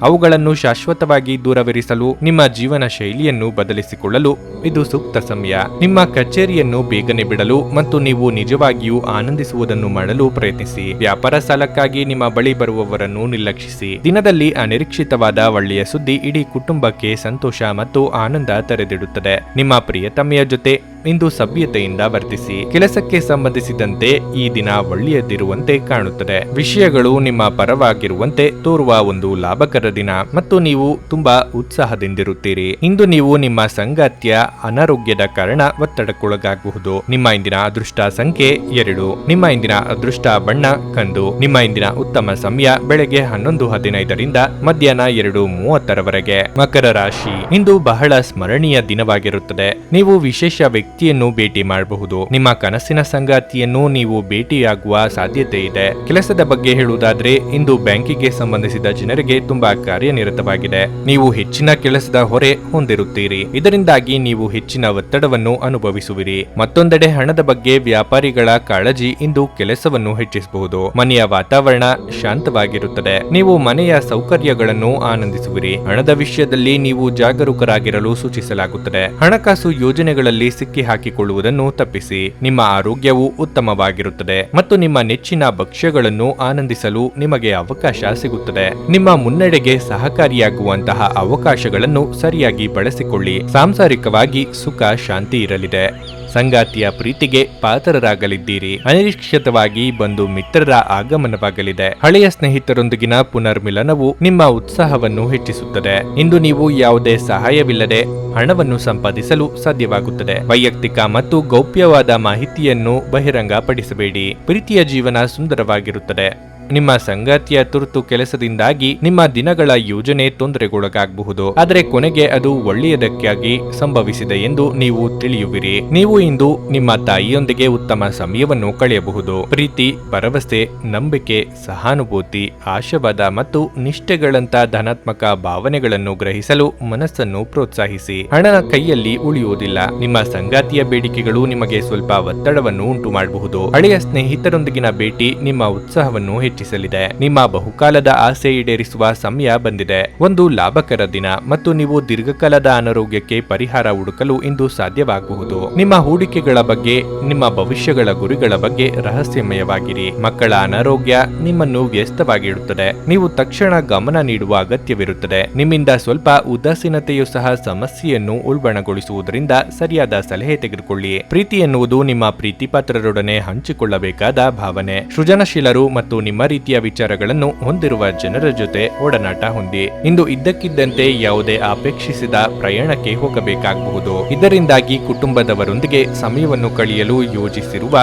ಅವುಗಳನ್ನು ಶಾಶ್ವತವಾಗಿ ದೂರವಿರಿಸಲು ನಿಮ್ಮ ಜೀವನ ಶೈಲಿಯನ್ನು ಬದಲಿಸಿಕೊಳ್ಳಲು ಇದು ಸೂಕ್ತ ಸಮಯ. ನಿಮ್ಮ ಕಚೇರಿಯನ್ನು ಬೇಗನೆ ಬಿಡಲು ಮತ್ತು ನೀವು ನಿಜವಾಗಿಯೂ ಆನಂದಿಸುವುದನ್ನು ಮಾಡಲು ಪ್ರಯತ್ನಿಸಿ. ವ್ಯಾಪಾರ ಸಾಲಕ್ಕಾಗಿ ನಿಮ್ಮ ಬಳಿ ಬರುವವರನ್ನು ನಿರ್ಲಕ್ಷಿಸಿ. ದಿನದಲ್ಲಿ ಅನಿರೀಕ್ಷಿತವಾದ ಒಳ್ಳೆಯ ಸುದ್ದಿ ಇಡೀ ಕುಟುಂಬಕ್ಕೆ ಸಂತೋಷ ಮತ್ತು ಆನಂದ ತೆರೆದಿಡುತ್ತದೆ. ನಿಮ್ಮ ಪ್ರಿಯತಮೆಯ ಜೊತೆ ಇಂದು ಸಭ್ಯತೆಯಿಂದ ವರ್ತಿಸಿ. ಕೆಲಸಕ್ಕೆ ಸಂಬಂಧಿಸಿದಂತೆ ಈ ದಿನ ಒಳ್ಳೆಯದಿರುವಂತೆ ಕಾಣುತ್ತದೆ. ವಿಷಯಗಳು ನಿಮ್ಮ ಪರವಾಗಿರುವಂತೆ ತೋರುವ ಒಂದು ಲಾಭಕರ ದಿನ ಮತ್ತು ನೀವು ತುಂಬಾ ಉತ್ಸಾಹದಿಂದಿರುತ್ತೀರಿ. ಇಂದು ನೀವು ನಿಮ್ಮ ಸಂಗಾತಿಯ ಅನಾರೋಗ್ಯದ ಕಾರಣ ಒತ್ತಡಕ್ಕೊಳಗಾಗಬಹುದು. ನಿಮ್ಮ ಇಂದಿನ ಅದೃಷ್ಟ ಸಂಖ್ಯೆ 2. ನಿಮ್ಮ ಇಂದಿನ ಅದೃಷ್ಟ ಬಣ್ಣ ಕಂದು. ನಿಮ್ಮ ಇಂದಿನ ಉತ್ತಮ ಸಮಯ ಬೆಳಗ್ಗೆ 11:15 ಮಧ್ಯಾಹ್ನ 2:30 ಮಕರ ರಾಶಿ. ಇಂದು ಬಹಳ ಸ್ಮರಣೀಯ ದಿನವಾಗಿರುತ್ತದೆ. ನೀವು ವಿಶೇಷ ವ್ಯಕ್ತಿಯನ್ನು ಭೇಟಿ ಮಾಡಬಹುದು. ನಿಮ್ಮ ಕನಸಿನ ಸಂಗಾತಿಯನ್ನು ನೀವು ಭೇಟಿಯಾಗುವ ಸಾಧ್ಯತೆ ಇದೆ. ಕೆಲಸದ ಬಗ್ಗೆ ಹೇಳುವುದಾದ್ರೆ ಇಂದು ಬ್ಯಾಂಕಿಗೆ ಸಂಬಂಧಿಸಿದ ಜನರಿಗೆ ತುಂಬಾ ಕಾರ್ಯನಿರತವಾಗಿದೆ. ನೀವು ಹೆಚ್ಚಿನ ಕೆಲಸದ ಹೊರೆ ಹೊಂದಿರುತ್ತೀರಿ. ಇದರಿಂದಾಗಿ ನೀವು ಹೆಚ್ಚಿನ ಒತ್ತಡವನ್ನು ಅನುಭವಿಸುವಿರಿ. ಮತ್ತೊಂದೆಡೆ ಹಣದ ಬಗ್ಗೆ ವ್ಯಾಪಾರಿಗಳ ಕಾಳಜಿ ಇಂದು ಕೆಲಸವನ್ನು ಹೆಚ್ಚಿಸಬಹುದು. ಮನೆಯ ವಾತಾವರಣ ಶಾಂತವಾಗಿರುತ್ತದೆ. ನೀವು ಮನೆಯ ಸೌಕರ್ಯಗಳನ್ನು ಆನಂದಿಸುವಿರಿ. ಹಣದ ವಿಷಯದಲ್ಲಿ ನೀವು ಜಾಗರೂಕರಾಗಿರಲು ಸೂಚಿಸಲಾಗುತ್ತದೆ. ಹಣಕಾಸು ಯೋಜನೆಗಳಲ್ಲಿ ಸಿಕ್ಕಿ ಹಾಕಿಕೊಳ್ಳುವುದನ್ನು ತಪ್ಪಿಸಿ. ನಿಮ್ಮ ಆರೋಗ್ಯವು ಉತ್ತಮವಾಗಿರುತ್ತದೆ ಮತ್ತು ನಿಮ್ಮ ನೆಚ್ಚಿನ ಭಕ್ಷ್ಯಗಳನ್ನು ಆನಂದಿಸಲು ನಿಮಗೆ ಅವಕಾಶ ಸಿಗುತ್ತದೆ. ನಿಮ್ಮ ಮುನ್ನಡೆಗೆ ಸಹಕಾರಿಯಾಗುವಂತಹ ಅವಕಾಶಗಳನ್ನು ಸರಿಯಾಗಿ ಬಳಸಿಕೊಳ್ಳಿ. ಸಾಂಸಾರಿಕವಾಗಿ ಸುಖ ಶಾಂತಿ ಇರಲಿದೆ. ಸಂಗಾತಿಯ ಪ್ರೀತಿಗೆ ಪಾತ್ರರಾಗಲಿದ್ದೀರಿ. ಅನಿರೀಕ್ಷಿತವಾಗಿ ಬಂಧು ಮಿತ್ರರ ಆಗಮನವಾಗಲಿದೆ. ಹಳೆಯ ಸ್ನೇಹಿತರೊಂದಿಗಿನ ಪುನರ್ಮಿಲನವು ನಿಮ್ಮ ಉತ್ಸಾಹವನ್ನು ಹೆಚ್ಚಿಸುತ್ತದೆ. ಇಂದು ನೀವು ಯಾವುದೇ ಸಹಾಯವಿಲ್ಲದೆ ಹಣವನ್ನು ಸಂಪಾದಿಸಲು ಸಾಧ್ಯವಾಗುತ್ತದೆ. ವೈಯಕ್ತಿಕ ಮತ್ತು ಗೌಪ್ಯವಾದ ಮಾಹಿತಿಯನ್ನು ಬಹಿರಂಗಪಡಿಸಬೇಡಿ. ಪ್ರೀತಿಯ ಜೀವನ ಸುಂದರವಾಗಿರುತ್ತದೆ. ನಿಮ್ಮ ಸಂಗಾತಿಯ ತುರ್ತು ಕೆಲಸದಿಂದಾಗಿ ನಿಮ್ಮ ದಿನಗಳ ಯೋಜನೆ ತೊಂದರೆಗೊಳಗಾಗಬಹುದು. ಆದರೆ ಕೊನೆಗೆ ಅದು ಒಳ್ಳೆಯದಕ್ಕಾಗಿ ಸಂಭವಿಸಿದೆ ಎಂದು ನೀವು ತಿಳಿಯುವಿರಿ. ನೀವು ಇಂದು ನಿಮ್ಮ ತಾಯಿಯೊಂದಿಗೆ ಉತ್ತಮ ಸಮಯವನ್ನು ಕಳೆಯಬಹುದು. ಪ್ರೀತಿ, ಭರವಸೆ, ನಂಬಿಕೆ, ಸಹಾನುಭೂತಿ, ಆಶಾವಾದ ಮತ್ತು ನಿಷ್ಠೆಗಳಂತ ಧನಾತ್ಮಕ ಭಾವನೆಗಳನ್ನು ಗ್ರಹಿಸಲು ಮನಸ್ಸನ್ನು ಪ್ರೋತ್ಸಾಹಿಸಿ. ಹಣ ಕೈಯಲ್ಲಿ ಉಳಿಯುವುದಿಲ್ಲ. ನಿಮ್ಮ ಸಂಗಾತಿಯ ಬೇಡಿಕೆಗಳು ನಿಮಗೆ ಸ್ವಲ್ಪ ಒತ್ತಡವನ್ನು ಉಂಟು ಮಾಡಬಹುದು. ಹಳೆಯ ಸ್ನೇಹಿತರೊಂದಿಗಿನ ಭೇಟಿ ನಿಮ್ಮ ಉತ್ಸಾಹವನ್ನು ಹೆಚ್ಚಿಸಲಿದೆ. ನಿಮ್ಮ ಬಹುಕಾಲದ ಆಸೆ ಈಡೇರಿಸುವ ಸಮಯ ಬಂದಿದೆ. ಒಂದು ಲಾಭಕರ ದಿನ ಮತ್ತು ನೀವು ದೀರ್ಘಕಾಲದ ಅನಾರೋಗ್ಯಕ್ಕೆ ಪರಿಹಾರ ಹುಡುಕಲು ಇಂದು ಸಾಧ್ಯವಾಗಬಹುದು. ನಿಮ್ಮ ಹೂಡಿಕೆಗಳ ಬಗ್ಗೆ, ನಿಮ್ಮ ಭವಿಷ್ಯಗಳ ಗುರಿಗಳ ಬಗ್ಗೆ ರಹಸ್ಯಮಯವಾಗಿರಿ. ಮಕ್ಕಳ ಅನಾರೋಗ್ಯ ನಿಮ್ಮನ್ನು ವ್ಯಸ್ತವಾಗಿಡುತ್ತದೆ. ನೀವು ತಕ್ಷಣ ಗಮನ ನೀಡುವ ಅಗತ್ಯವಿರುತ್ತದೆ. ನಿಮ್ಮಿಂದ ಸ್ವಲ್ಪ ಉದಾಸೀನತೆಯು ಸಹ ಸಮಸ್ಯೆಯನ್ನು ಉಲ್ಬಣಗೊಳಿಸುವುದರಿಂದ ಸರಿಯಾದ ಸಲಹೆ ತೆಗೆದುಕೊಳ್ಳಿ. ಪ್ರೀತಿ ಎನ್ನುವುದು ನಿಮ್ಮ ಪ್ರೀತಿಪಾತ್ರರೊಡನೆ ಹಂಚಿಕೊಳ್ಳಬೇಕಾದ ಭಾವನೆ. ಸೃಜನಶೀಲರು ಮತ್ತು ನಿಮ್ಮ ರೀತಿಯ ವಿಚಾರಗಳನ್ನು ಹೊಂದಿರುವ ಜನರ ಜೊತೆ ಒಡನಾಟ ಹೊಂದಿ. ಇಂದು ಇದ್ದಕ್ಕಿದ್ದಂತೆ ಯಾವುದೇ ಅಪೇಕ್ಷಿಸಿದ ಪ್ರಯಾಣಕ್ಕೆ ಹೋಗಬೇಕಾಗಬಹುದು. ಇದರಿಂದಾಗಿ ಕುಟುಂಬದವರೊಂದಿಗೆ ಸಮಯವನ್ನು ಕಳೆಯಲು ಯೋಜಿಸಿರುವ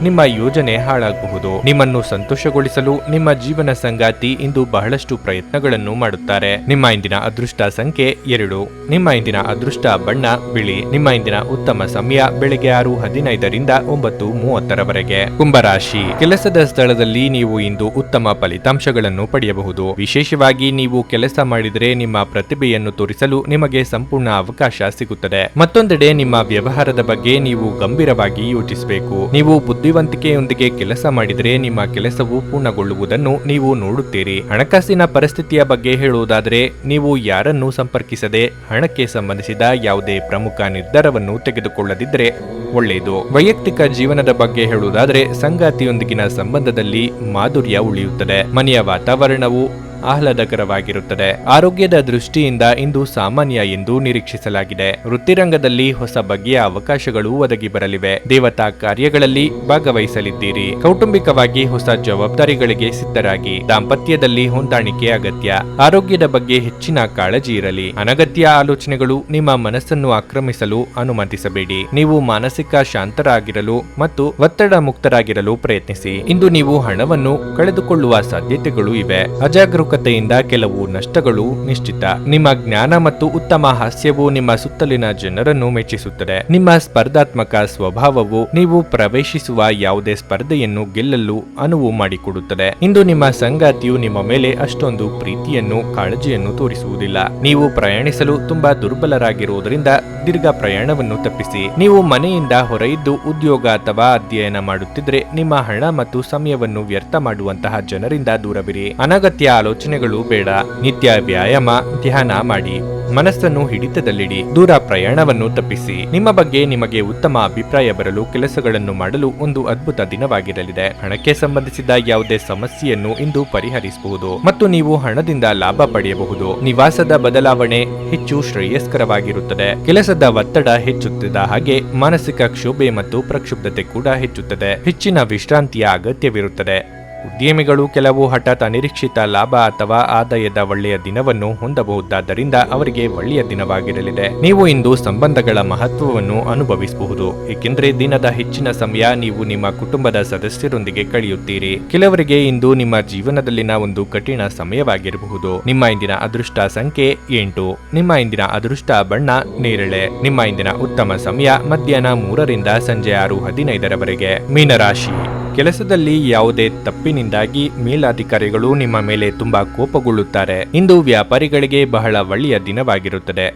ನಿಮ್ಮ ಯೋಜನೆ ಹಾಳಾಗಬಹುದು. ನಿಮ್ಮನ್ನು ಸಂತೋಷಗೊಳಿಸಲು ನಿಮ್ಮ ಜೀವನ ಸಂಗಾತಿ ಇಂದು ಬಹಳಷ್ಟು ಪ್ರಯತ್ನಗಳನ್ನು ಮಾಡುತ್ತಾರೆ. ನಿಮ್ಮ ಇಂದಿನ ಅದೃಷ್ಟ ಸಂಖ್ಯೆ 2. ನಿಮ್ಮ ಇಂದಿನ ಅದೃಷ್ಟ ಬಣ್ಣ ಬಿಳಿ. ನಿಮ್ಮ ಇಂದಿನ ಉತ್ತಮ ಸಮಯ ಬೆಳಗ್ಗೆ 6:15 9:30 ಕುಂಭರಾಶಿ. ಕೆಲಸದ ಸ್ಥಳದಲ್ಲಿ ನೀವು ಇಂದು ಉತ್ತಮ ಫಲಿತಾಂಶಗಳನ್ನು ಪಡೆಯಬಹುದು. ವಿಶೇಷವಾಗಿ ನೀವು ಕೆಲಸ ಮಾಡಿದರೆ ನಿಮ್ಮ ಪ್ರತಿಭೆಯನ್ನು ತೋರಿಸಲು ನಿಮಗೆ ಸಂಪೂರ್ಣ ಅವಕಾಶ ಸಿಗುತ್ತದೆ. ಮತ್ತೊಂದೆಡೆ ನಿಮ್ಮ ವ್ಯವಹಾರದ ಬಗ್ಗೆ ನೀವು ಗಂಭೀರವಾಗಿ ಯೋಚಿಸಬೇಕು. ನೀವು ಬುದ್ಧಿವಂತಿಕೆಯೊಂದಿಗೆ ಕೆಲಸ ಮಾಡಿದರೆ ನಿಮ್ಮ ಕೆಲಸವು ಪೂರ್ಣಗೊಳ್ಳುವುದನ್ನು ನೀವು ನೋಡುತ್ತೀರಿ. ಹಣಕಾಸಿನ ಪರಿಸ್ಥಿತಿಯ ಬಗ್ಗೆ ಹೇಳುವುದಾದರೆ ನೀವು ಯಾರನ್ನು ಸಂಪರ್ಕಿಸದೆ ಹಣಕ್ಕೆ ಸಂಬಂಧಿಸಿದ ಯಾವುದೇ ಪ್ರಮುಖ ನಿರ್ಧಾರವನ್ನು ತೆಗೆದುಕೊಳ್ಳದಿದ್ದರೆ ಒಳ್ಳೆಯದು. ವೈಯಕ್ತಿಕ ಜೀವನದ ಬಗ್ಗೆ ಹೇಳುವುದಾದರೆ ಸಂಗಾತಿಯೊಂದಿಗಿನ ಸಂಬಂಧದಲ್ಲಿ ಮಾಧುರ್ಯ ಉಳಿಯುತ್ತದೆ. ಮನೆಯ ವಾತಾವರಣವು ಆಹ್ಲಾದಕರವಾಗಿರುತ್ತದೆ. ಆರೋಗ್ಯದ ದೃಷ್ಟಿಯಿಂದ ಇಂದು ಸಾಮಾನ್ಯ ಎಂದು ನಿರೀಕ್ಷಿಸಲಾಗಿದೆ. ವೃತ್ತಿರಂಗದಲ್ಲಿ ಹೊಸ ಬಗೆಯ ಅವಕಾಶಗಳು ಒದಗಿ ಬರಲಿವೆ. ದೇವತಾ ಕಾರ್ಯಗಳಲ್ಲಿ ಭಾಗವಹಿಸಲಿದ್ದೀರಿ. ಕೌಟುಂಬಿಕವಾಗಿ ಹೊಸ ಜವಾಬ್ದಾರಿಗಳಿಗೆ ಸಿದ್ಧರಾಗಿ. ದಾಂಪತ್ಯದಲ್ಲಿ ಹೊಂದಾಣಿಕೆ ಅಗತ್ಯ. ಆರೋಗ್ಯದ ಬಗ್ಗೆ ಹೆಚ್ಚಿನ ಕಾಳಜಿ ಇರಲಿ. ಅನಗತ್ಯ ಆಲೋಚನೆಗಳು ನಿಮ್ಮ ಮನಸ್ಸನ್ನು ಆಕ್ರಮಿಸಲು ಅನುಮತಿಸಬೇಡಿ. ನೀವು ಮಾನಸಿಕ ಶಾಂತರಾಗಿರಲು ಮತ್ತು ಒತ್ತಡ ಮುಕ್ತರಾಗಿರಲು ಪ್ರಯತ್ನಿಸಿ. ಇಂದು ನೀವು ಹಣವನ್ನು ಕಳೆದುಕೊಳ್ಳುವ ಸಾಧ್ಯತೆಗಳು ಇವೆ. ಅಜಾಗರೂಕ ಜಾಗರೂಕತೆಯಿಂದ ಕೆಲವು ನಷ್ಟಗಳು ನಿಶ್ಚಿತ. ನಿಮ್ಮ ಜ್ಞಾನ ಮತ್ತು ಉತ್ತಮ ಹಾಸ್ಯವು ನಿಮ್ಮ ಸುತ್ತಲಿನ ಜನರನ್ನು ಮೆಚ್ಚಿಸುತ್ತದೆ. ನಿಮ್ಮ ಸ್ಪರ್ಧಾತ್ಮಕ ಸ್ವಭಾವವು ನೀವು ಪ್ರವೇಶಿಸುವ ಯಾವುದೇ ಸ್ಪರ್ಧೆಯನ್ನು ಗೆಲ್ಲಲು ಅನುವು ಮಾಡಿಕೊಡುತ್ತದೆ. ಇಂದು ನಿಮ್ಮ ಸಂಗಾತಿಯು ನಿಮ್ಮ ಮೇಲೆ ಅಷ್ಟೊಂದು ಪ್ರೀತಿಯನ್ನು ಕಾಳಜಿಯನ್ನು ತೋರಿಸುವುದಿಲ್ಲ. ನೀವು ಪ್ರಯಾಣಿಸಲು ತುಂಬಾ ದುರ್ಬಲರಾಗಿರುವುದರಿಂದ ದೀರ್ಘ ಪ್ರಯಾಣವನ್ನು ತಪ್ಪಿಸಿ. ನೀವು ಮನೆಯಿಂದ ಹೊರಯಿದ್ದು ಉದ್ಯೋಗ ಅಥವಾ ಅಧ್ಯಯನ ಮಾಡುತ್ತಿದ್ರೆ ನಿಮ್ಮ ಹಣ ಮತ್ತು ಸಮಯವನ್ನು ವ್ಯರ್ಥ ಮಾಡುವಂತಹ ಜನರಿಂದ ದೂರವಿರಿ. ಅನಗತ್ಯ ಆಲೋಚನೆಗಳು ಬೇಡ. ನಿತ್ಯ ವ್ಯಾಯಾಮ, ಧ್ಯಾನ ಮಾಡಿ. ಮನಸ್ಸನ್ನು ಹಿಡಿತದಲ್ಲಿಡಿ. ದೂರ ಪ್ರಯಾಣವನ್ನು ತಪ್ಪಿಸಿ. ನಿಮ್ಮ ಬಗ್ಗೆ ನಿಮಗೆ ಉತ್ತಮ ಅಭಿಪ್ರಾಯ ಬರಲು ಕೆಲಸಗಳನ್ನು ಮಾಡಲು ಒಂದು ಅದ್ಭುತ ದಿನವಾಗಿರಲಿದೆ. ಹಣಕ್ಕೆ ಸಂಬಂಧಿಸಿದ ಯಾವುದೇ ಸಮಸ್ಯೆಯನ್ನು ಇಂದು ಪರಿಹರಿಸಬಹುದು ಮತ್ತು ನೀವು ಹಣದಿಂದ ಲಾಭ ಪಡೆಯಬಹುದು. ನಿವಾಸದ ಬದಲಾವಣೆ ಹೆಚ್ಚು ಶ್ರೇಯಸ್ಕರವಾಗಿರುತ್ತದೆ. ಕೆಲಸದ ಒತ್ತಡ ಹೆಚ್ಚುತ್ತಿದ್ದ ಹಾಗೆ ಮಾನಸಿಕ ಕ್ಷೋಭೆ ಮತ್ತು ಪ್ರಕ್ಷುಬ್ಧತೆ ಕೂಡ ಹೆಚ್ಚುತ್ತದೆ. ಹೆಚ್ಚಿನ ವಿಶ್ರಾಂತಿಯ ಅಗತ್ಯವಿರುತ್ತದೆ. ಉದ್ಯಮಿಗಳು ಕೆಲವು ಹಠಾತ್ ಅನಿರೀಕ್ಷಿತ ಲಾಭ ಅಥವಾ ಆದಾಯದ ಒಳ್ಳೆಯ ದಿನವನ್ನು ಹೊಂದಬಹುದಾದ್ದರಿಂದ ಅವರಿಗೆ ಒಳ್ಳೆಯ ದಿನವಾಗಿರಲಿದೆ. ನೀವು ಇಂದು ಸಂಬಂಧಗಳ ಮಹತ್ವವನ್ನು ಅನುಭವಿಸಬಹುದು, ಏಕೆಂದರೆ ದಿನದ ಹೆಚ್ಚಿನ ಸಮಯ ನೀವು ನಿಮ್ಮ ಕುಟುಂಬದ ಸದಸ್ಯರೊಂದಿಗೆ ಕಳೆಯುತ್ತೀರಿ. ಕೆಲವರಿಗೆ ಇಂದು ನಿಮ್ಮ ಜೀವನದಲ್ಲಿನ ಒಂದು ಕಠಿಣ ಸಮಯವಾಗಿರಬಹುದು. ನಿಮ್ಮ ಇಂದಿನ ಅದೃಷ್ಟ ಸಂಖ್ಯೆ 8. ನಿಮ್ಮ ಇಂದಿನ ಅದೃಷ್ಟ ಬಣ್ಣ ನೇರಳೆ. ನಿಮ್ಮ ಇಂದಿನ ಉತ್ತಮ ಸಮಯ ಮಧ್ಯಾಹ್ನ 3 ರಿಂದ ಸಂಜೆ 6:15 ಮೀನರಾಶಿ. ಕೆಲಸದಲ್ಲಿ ಯಾವುದೇ ತಪ್ಪಿನಿಂದಾಗಿ ಮೇಲಾಧಿಕಾರಿಗಳು ನಿಮ್ಮ ಮೇಲೆ ತುಂಬಾ ಕೋಪಗೊಳ್ಳುತ್ತಾರೆ. ಇಂದು ವ್ಯಾಪಾರಿಗಳಿಗೆ ಬಹಳ ಒಳ್ಳೆಯ ದಿನವಾಗಿರುತ್ತದೆ.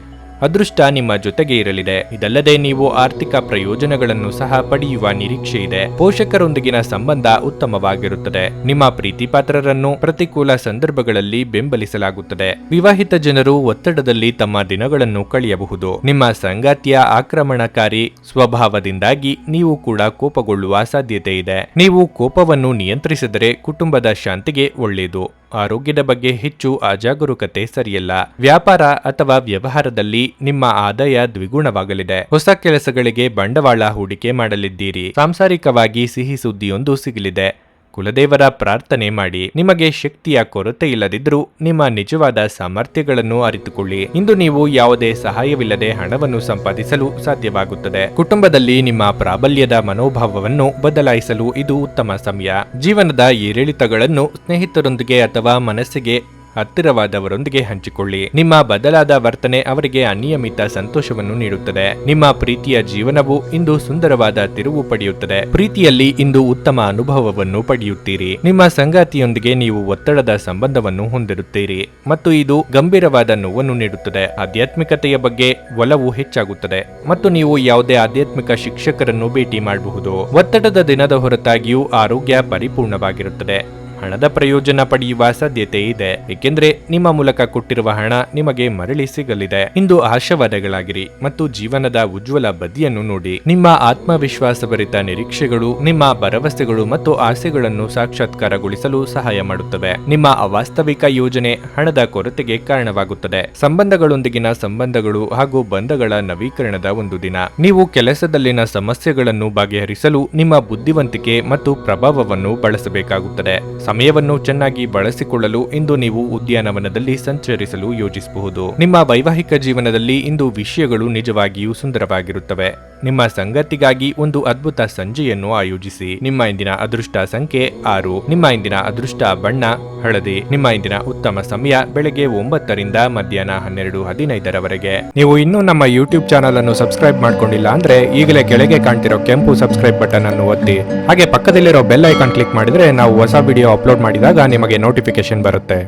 ಅದೃಷ್ಟ ನಿಮ್ಮ ಜೊತೆಗೆ ಇರಲಿದೆ. ಇದಲ್ಲದೆ ನೀವು ಆರ್ಥಿಕ ಪ್ರಯೋಜನಗಳನ್ನು ಸಹ ಪಡೆಯುವ ನಿರೀಕ್ಷೆ ಇದೆ. ಪೋಷಕರೊಂದಿಗಿನ ಸಂಬಂಧ ಉತ್ತಮವಾಗಿರುತ್ತದೆ. ನಿಮ್ಮ ಪ್ರೀತಿಪಾತ್ರರನ್ನು ಪ್ರತಿಕೂಲ ಸಂದರ್ಭಗಳಲ್ಲಿ ಬೆಂಬಲಿಸಲಾಗುತ್ತದೆ. ವಿವಾಹಿತ ಜನರು ಒತ್ತಡದಲ್ಲಿ ತಮ್ಮ ದಿನಗಳನ್ನು ಕಳೆಯಬಹುದು. ನಿಮ್ಮ ಸಂಗಾತಿಯ ಆಕ್ರಮಣಕಾರಿ ಸ್ವಭಾವದಿಂದಾಗಿ ನೀವು ಕೂಡ ಕೋಪಗೊಳ್ಳುವ ಸಾಧ್ಯತೆ ಇದೆ. ನೀವು ಕೋಪವನ್ನು ನಿಯಂತ್ರಿಸಿದರೆ ಕುಟುಂಬದ ಶಾಂತಿಗೆ ಒಳ್ಳೆಯದು. ಆರೋಗ್ಯದ ಬಗ್ಗೆ ಹೆಚ್ಚು ಅಜಾಗರೂಕತೆ ಸರಿಯಲ್ಲ. ವ್ಯಾಪಾರ ಅಥವಾ ವ್ಯವಹಾರದಲ್ಲಿ ನಿಮ್ಮ ಆದಾಯ ದ್ವಿಗುಣವಾಗಲಿದೆ. ಹೊಸ ಕೆಲಸಗಳಿಗೆ ಬಂಡವಾಳ ಹೂಡಿಕೆ ಮಾಡಲಿದ್ದೀರಿ. ಸಾಂಸಾರಿಕವಾಗಿ ಸಿಹಿ ಸುದ್ದಿಯೊಂದು ಸಿಗಲಿದೆ. ಕುಲದೇವರ ಪ್ರಾರ್ಥನೆ ಮಾಡಿ. ನಿಮಗೆ ಶಕ್ತಿಯ ಕೊರತೆ ಇಲ್ಲದಿದ್ದರೂ ನಿಮ್ಮ ನಿಜವಾದ ಸಾಮರ್ಥ್ಯಗಳನ್ನು ಅರಿತುಕೊಳ್ಳಿ. ಇಂದು ನೀವು ಯಾವುದೇ ಸಹಾಯವಿಲ್ಲದೆ ಹಣವನ್ನು ಸಂಪಾದಿಸಲು ಸಾಧ್ಯವಾಗುತ್ತದೆ. ಕುಟುಂಬದಲ್ಲಿ ನಿಮ್ಮ ಪ್ರಾಬಲ್ಯದ ಮನೋಭಾವವನ್ನು ಬದಲಾಯಿಸಲು ಇದು ಉತ್ತಮ ಸಮಯ. ಜೀವನದ ಏರಿಳಿತಗಳನ್ನು ಸ್ನೇಹಿತರೊಂದಿಗೆ ಅಥವಾ ಮನಸ್ಸಿಗೆ ಹತ್ತಿರವಾದವರೊಂದಿಗೆ ಹಂಚಿಕೊಳ್ಳಿ. ನಿಮ್ಮ ಬದಲಾದ ವರ್ತನೆ ಅವರಿಗೆ ಅನಿಯಮಿತ ಸಂತೋಷವನ್ನು ನೀಡುತ್ತದೆ. ನಿಮ್ಮ ಪ್ರೀತಿಯ ಜೀವನವು ಇಂದು ಸುಂದರವಾದ ತಿರುವು ಪಡೆಯುತ್ತದೆ. ಪ್ರೀತಿಯಲ್ಲಿ ಇಂದು ಉತ್ತಮ ಅನುಭವವನ್ನು ಪಡೆಯುತ್ತೀರಿ. ನಿಮ್ಮ ಸಂಗಾತಿಯೊಂದಿಗೆ ನೀವು ಒತ್ತಡದ ಸಂಬಂಧವನ್ನು ಹೊಂದಿರುತ್ತೀರಿ ಮತ್ತು ಇದು ಗಂಭೀರವಾದ ನೋವನ್ನು ನೀಡುತ್ತದೆ. ಆಧ್ಯಾತ್ಮಿಕತೆಯ ಬಗ್ಗೆ ಒಲವು ಹೆಚ್ಚಾಗುತ್ತದೆ ಮತ್ತು ನೀವು ಯಾವುದೇ ಆಧ್ಯಾತ್ಮಿಕ ಶಿಕ್ಷಕರನ್ನು ಭೇಟಿ ಮಾಡಬಹುದು. ಒತ್ತಡದ ದಿನದ ಹೊರತಾಗಿಯೂ ಆರೋಗ್ಯ ಪರಿಪೂರ್ಣವಾಗಿರುತ್ತದೆ. ಹಣದ ಪ್ರಯೋಜನ ಪಡೆಯುವ ಸಾಧ್ಯತೆ ಇದೆ, ಏಕೆಂದರೆ ನಿಮ್ಮ ಮೂಲಕ ಕೊಟ್ಟಿರುವ ಹಣ ನಿಮಗೆ ಮರಳಿ ಸಿಗಲಿದೆ. ಇಂದು ಆಶಾವಾದಗಳಾಗಿರಿ ಮತ್ತು ಜೀವನದ ಉಜ್ವಲ ಬದಿಯನ್ನು ನೋಡಿ. ನಿಮ್ಮ ಆತ್ಮವಿಶ್ವಾಸಭರಿತ ನಿರೀಕ್ಷೆಗಳು ನಿಮ್ಮ ಭರವಸೆಗಳು ಮತ್ತು ಆಸೆಗಳನ್ನು ಸಾಕ್ಷಾತ್ಕಾರಗೊಳಿಸಲು ಸಹಾಯ ಮಾಡುತ್ತವೆ. ನಿಮ್ಮ ಅವಾಸ್ತವಿಕ ಯೋಜನೆ ಹಣದ ಕೊರತೆಗೆ ಕಾರಣವಾಗುತ್ತದೆ. ಸಂಬಂಧಗಳೊಂದಿಗಿನ ಸಂಬಂಧಗಳು ಹಾಗೂ ಬಂಧಗಳ ನವೀಕರಣದ ಒಂದು ದಿನ. ನೀವು ಕೆಲಸದಲ್ಲಿನ ಸಮಸ್ಯೆಗಳನ್ನು ಬಗೆಹರಿಸಲು ನಿಮ್ಮ ಬುದ್ಧಿವಂತಿಕೆ ಮತ್ತು ಪ್ರಭಾವವನ್ನು ಬಳಸಬೇಕಾಗುತ್ತದೆ. ಸಮಯವನ್ನು ಚೆನ್ನಾಗಿ ಬಳಸಿಕೊಳ್ಳಲು ಇಂದು ನೀವು ಉದ್ಯಾನವನದಲ್ಲಿ ಸಂಚರಿಸಲು ಯೋಜಿಸಬಹುದು. ನಿಮ್ಮ ವೈವಾಹಿಕ ಜೀವನದಲ್ಲಿ ಇಂದು ವಿಷಯಗಳು ನಿಜವಾಗಿಯೂ ಸುಂದರವಾಗಿರುತ್ತವೆ. ನಿಮ್ಮ ಸಂಗತಿಗಾಗಿ ಒಂದು ಅದ್ಭುತ ಸಂಜೆಯನ್ನು ಆಯೋಜಿಸಿ. ನಿಮ್ಮ ಇಂದಿನ ಅದೃಷ್ಟ ಸಂಖ್ಯೆ 6. ನಿಮ್ಮ ಇಂದಿನ ಅದೃಷ್ಟ ಬಣ್ಣ ಹಳದಿ. ನಿಮ್ಮ ಇಂದಿನ ಉತ್ತಮ ಸಮಯ ಬೆಳಗ್ಗೆ 9 ರಿಂದ ಮಧ್ಯಾಹ್ನ 12:15 ನೀವು ಇನ್ನೂ ನಮ್ಮ ಯೂಟ್ಯೂಬ್ ಚಾನಲ್ ಅನ್ನು ಸಬ್ಸ್ಕ್ರೈಬ್ ಮಾಡ್ಕೊಂಡಿಲ್ಲ ಅಂದ್ರೆ ಈಗಲೇ ಕೆಳಗೆ ಕಾಣ್ತಿರೋ ಕೆಂಪು ಸಬ್ಸ್ಕ್ರೈಬ್ ಬಟನ್ ಅನ್ನು ಒತ್ತಿ. ಹಾಗೆ ಪಕ್ಕದಲ್ಲಿರೋ ಬೆಲ್ ಐಕಾನ್ ಕ್ಲಿಕ್ ಮಾಡಿದ್ರೆ ನಾವು ಹೊಸ ವಿಡಿಯೋ ಅಪ್ಲೋಡ್ ಮಾಡಿದಾಗ ನಿಮಗೆ ನೋಟಿಫಿಕೇಶನ್ ಬರುತ್ತೆ.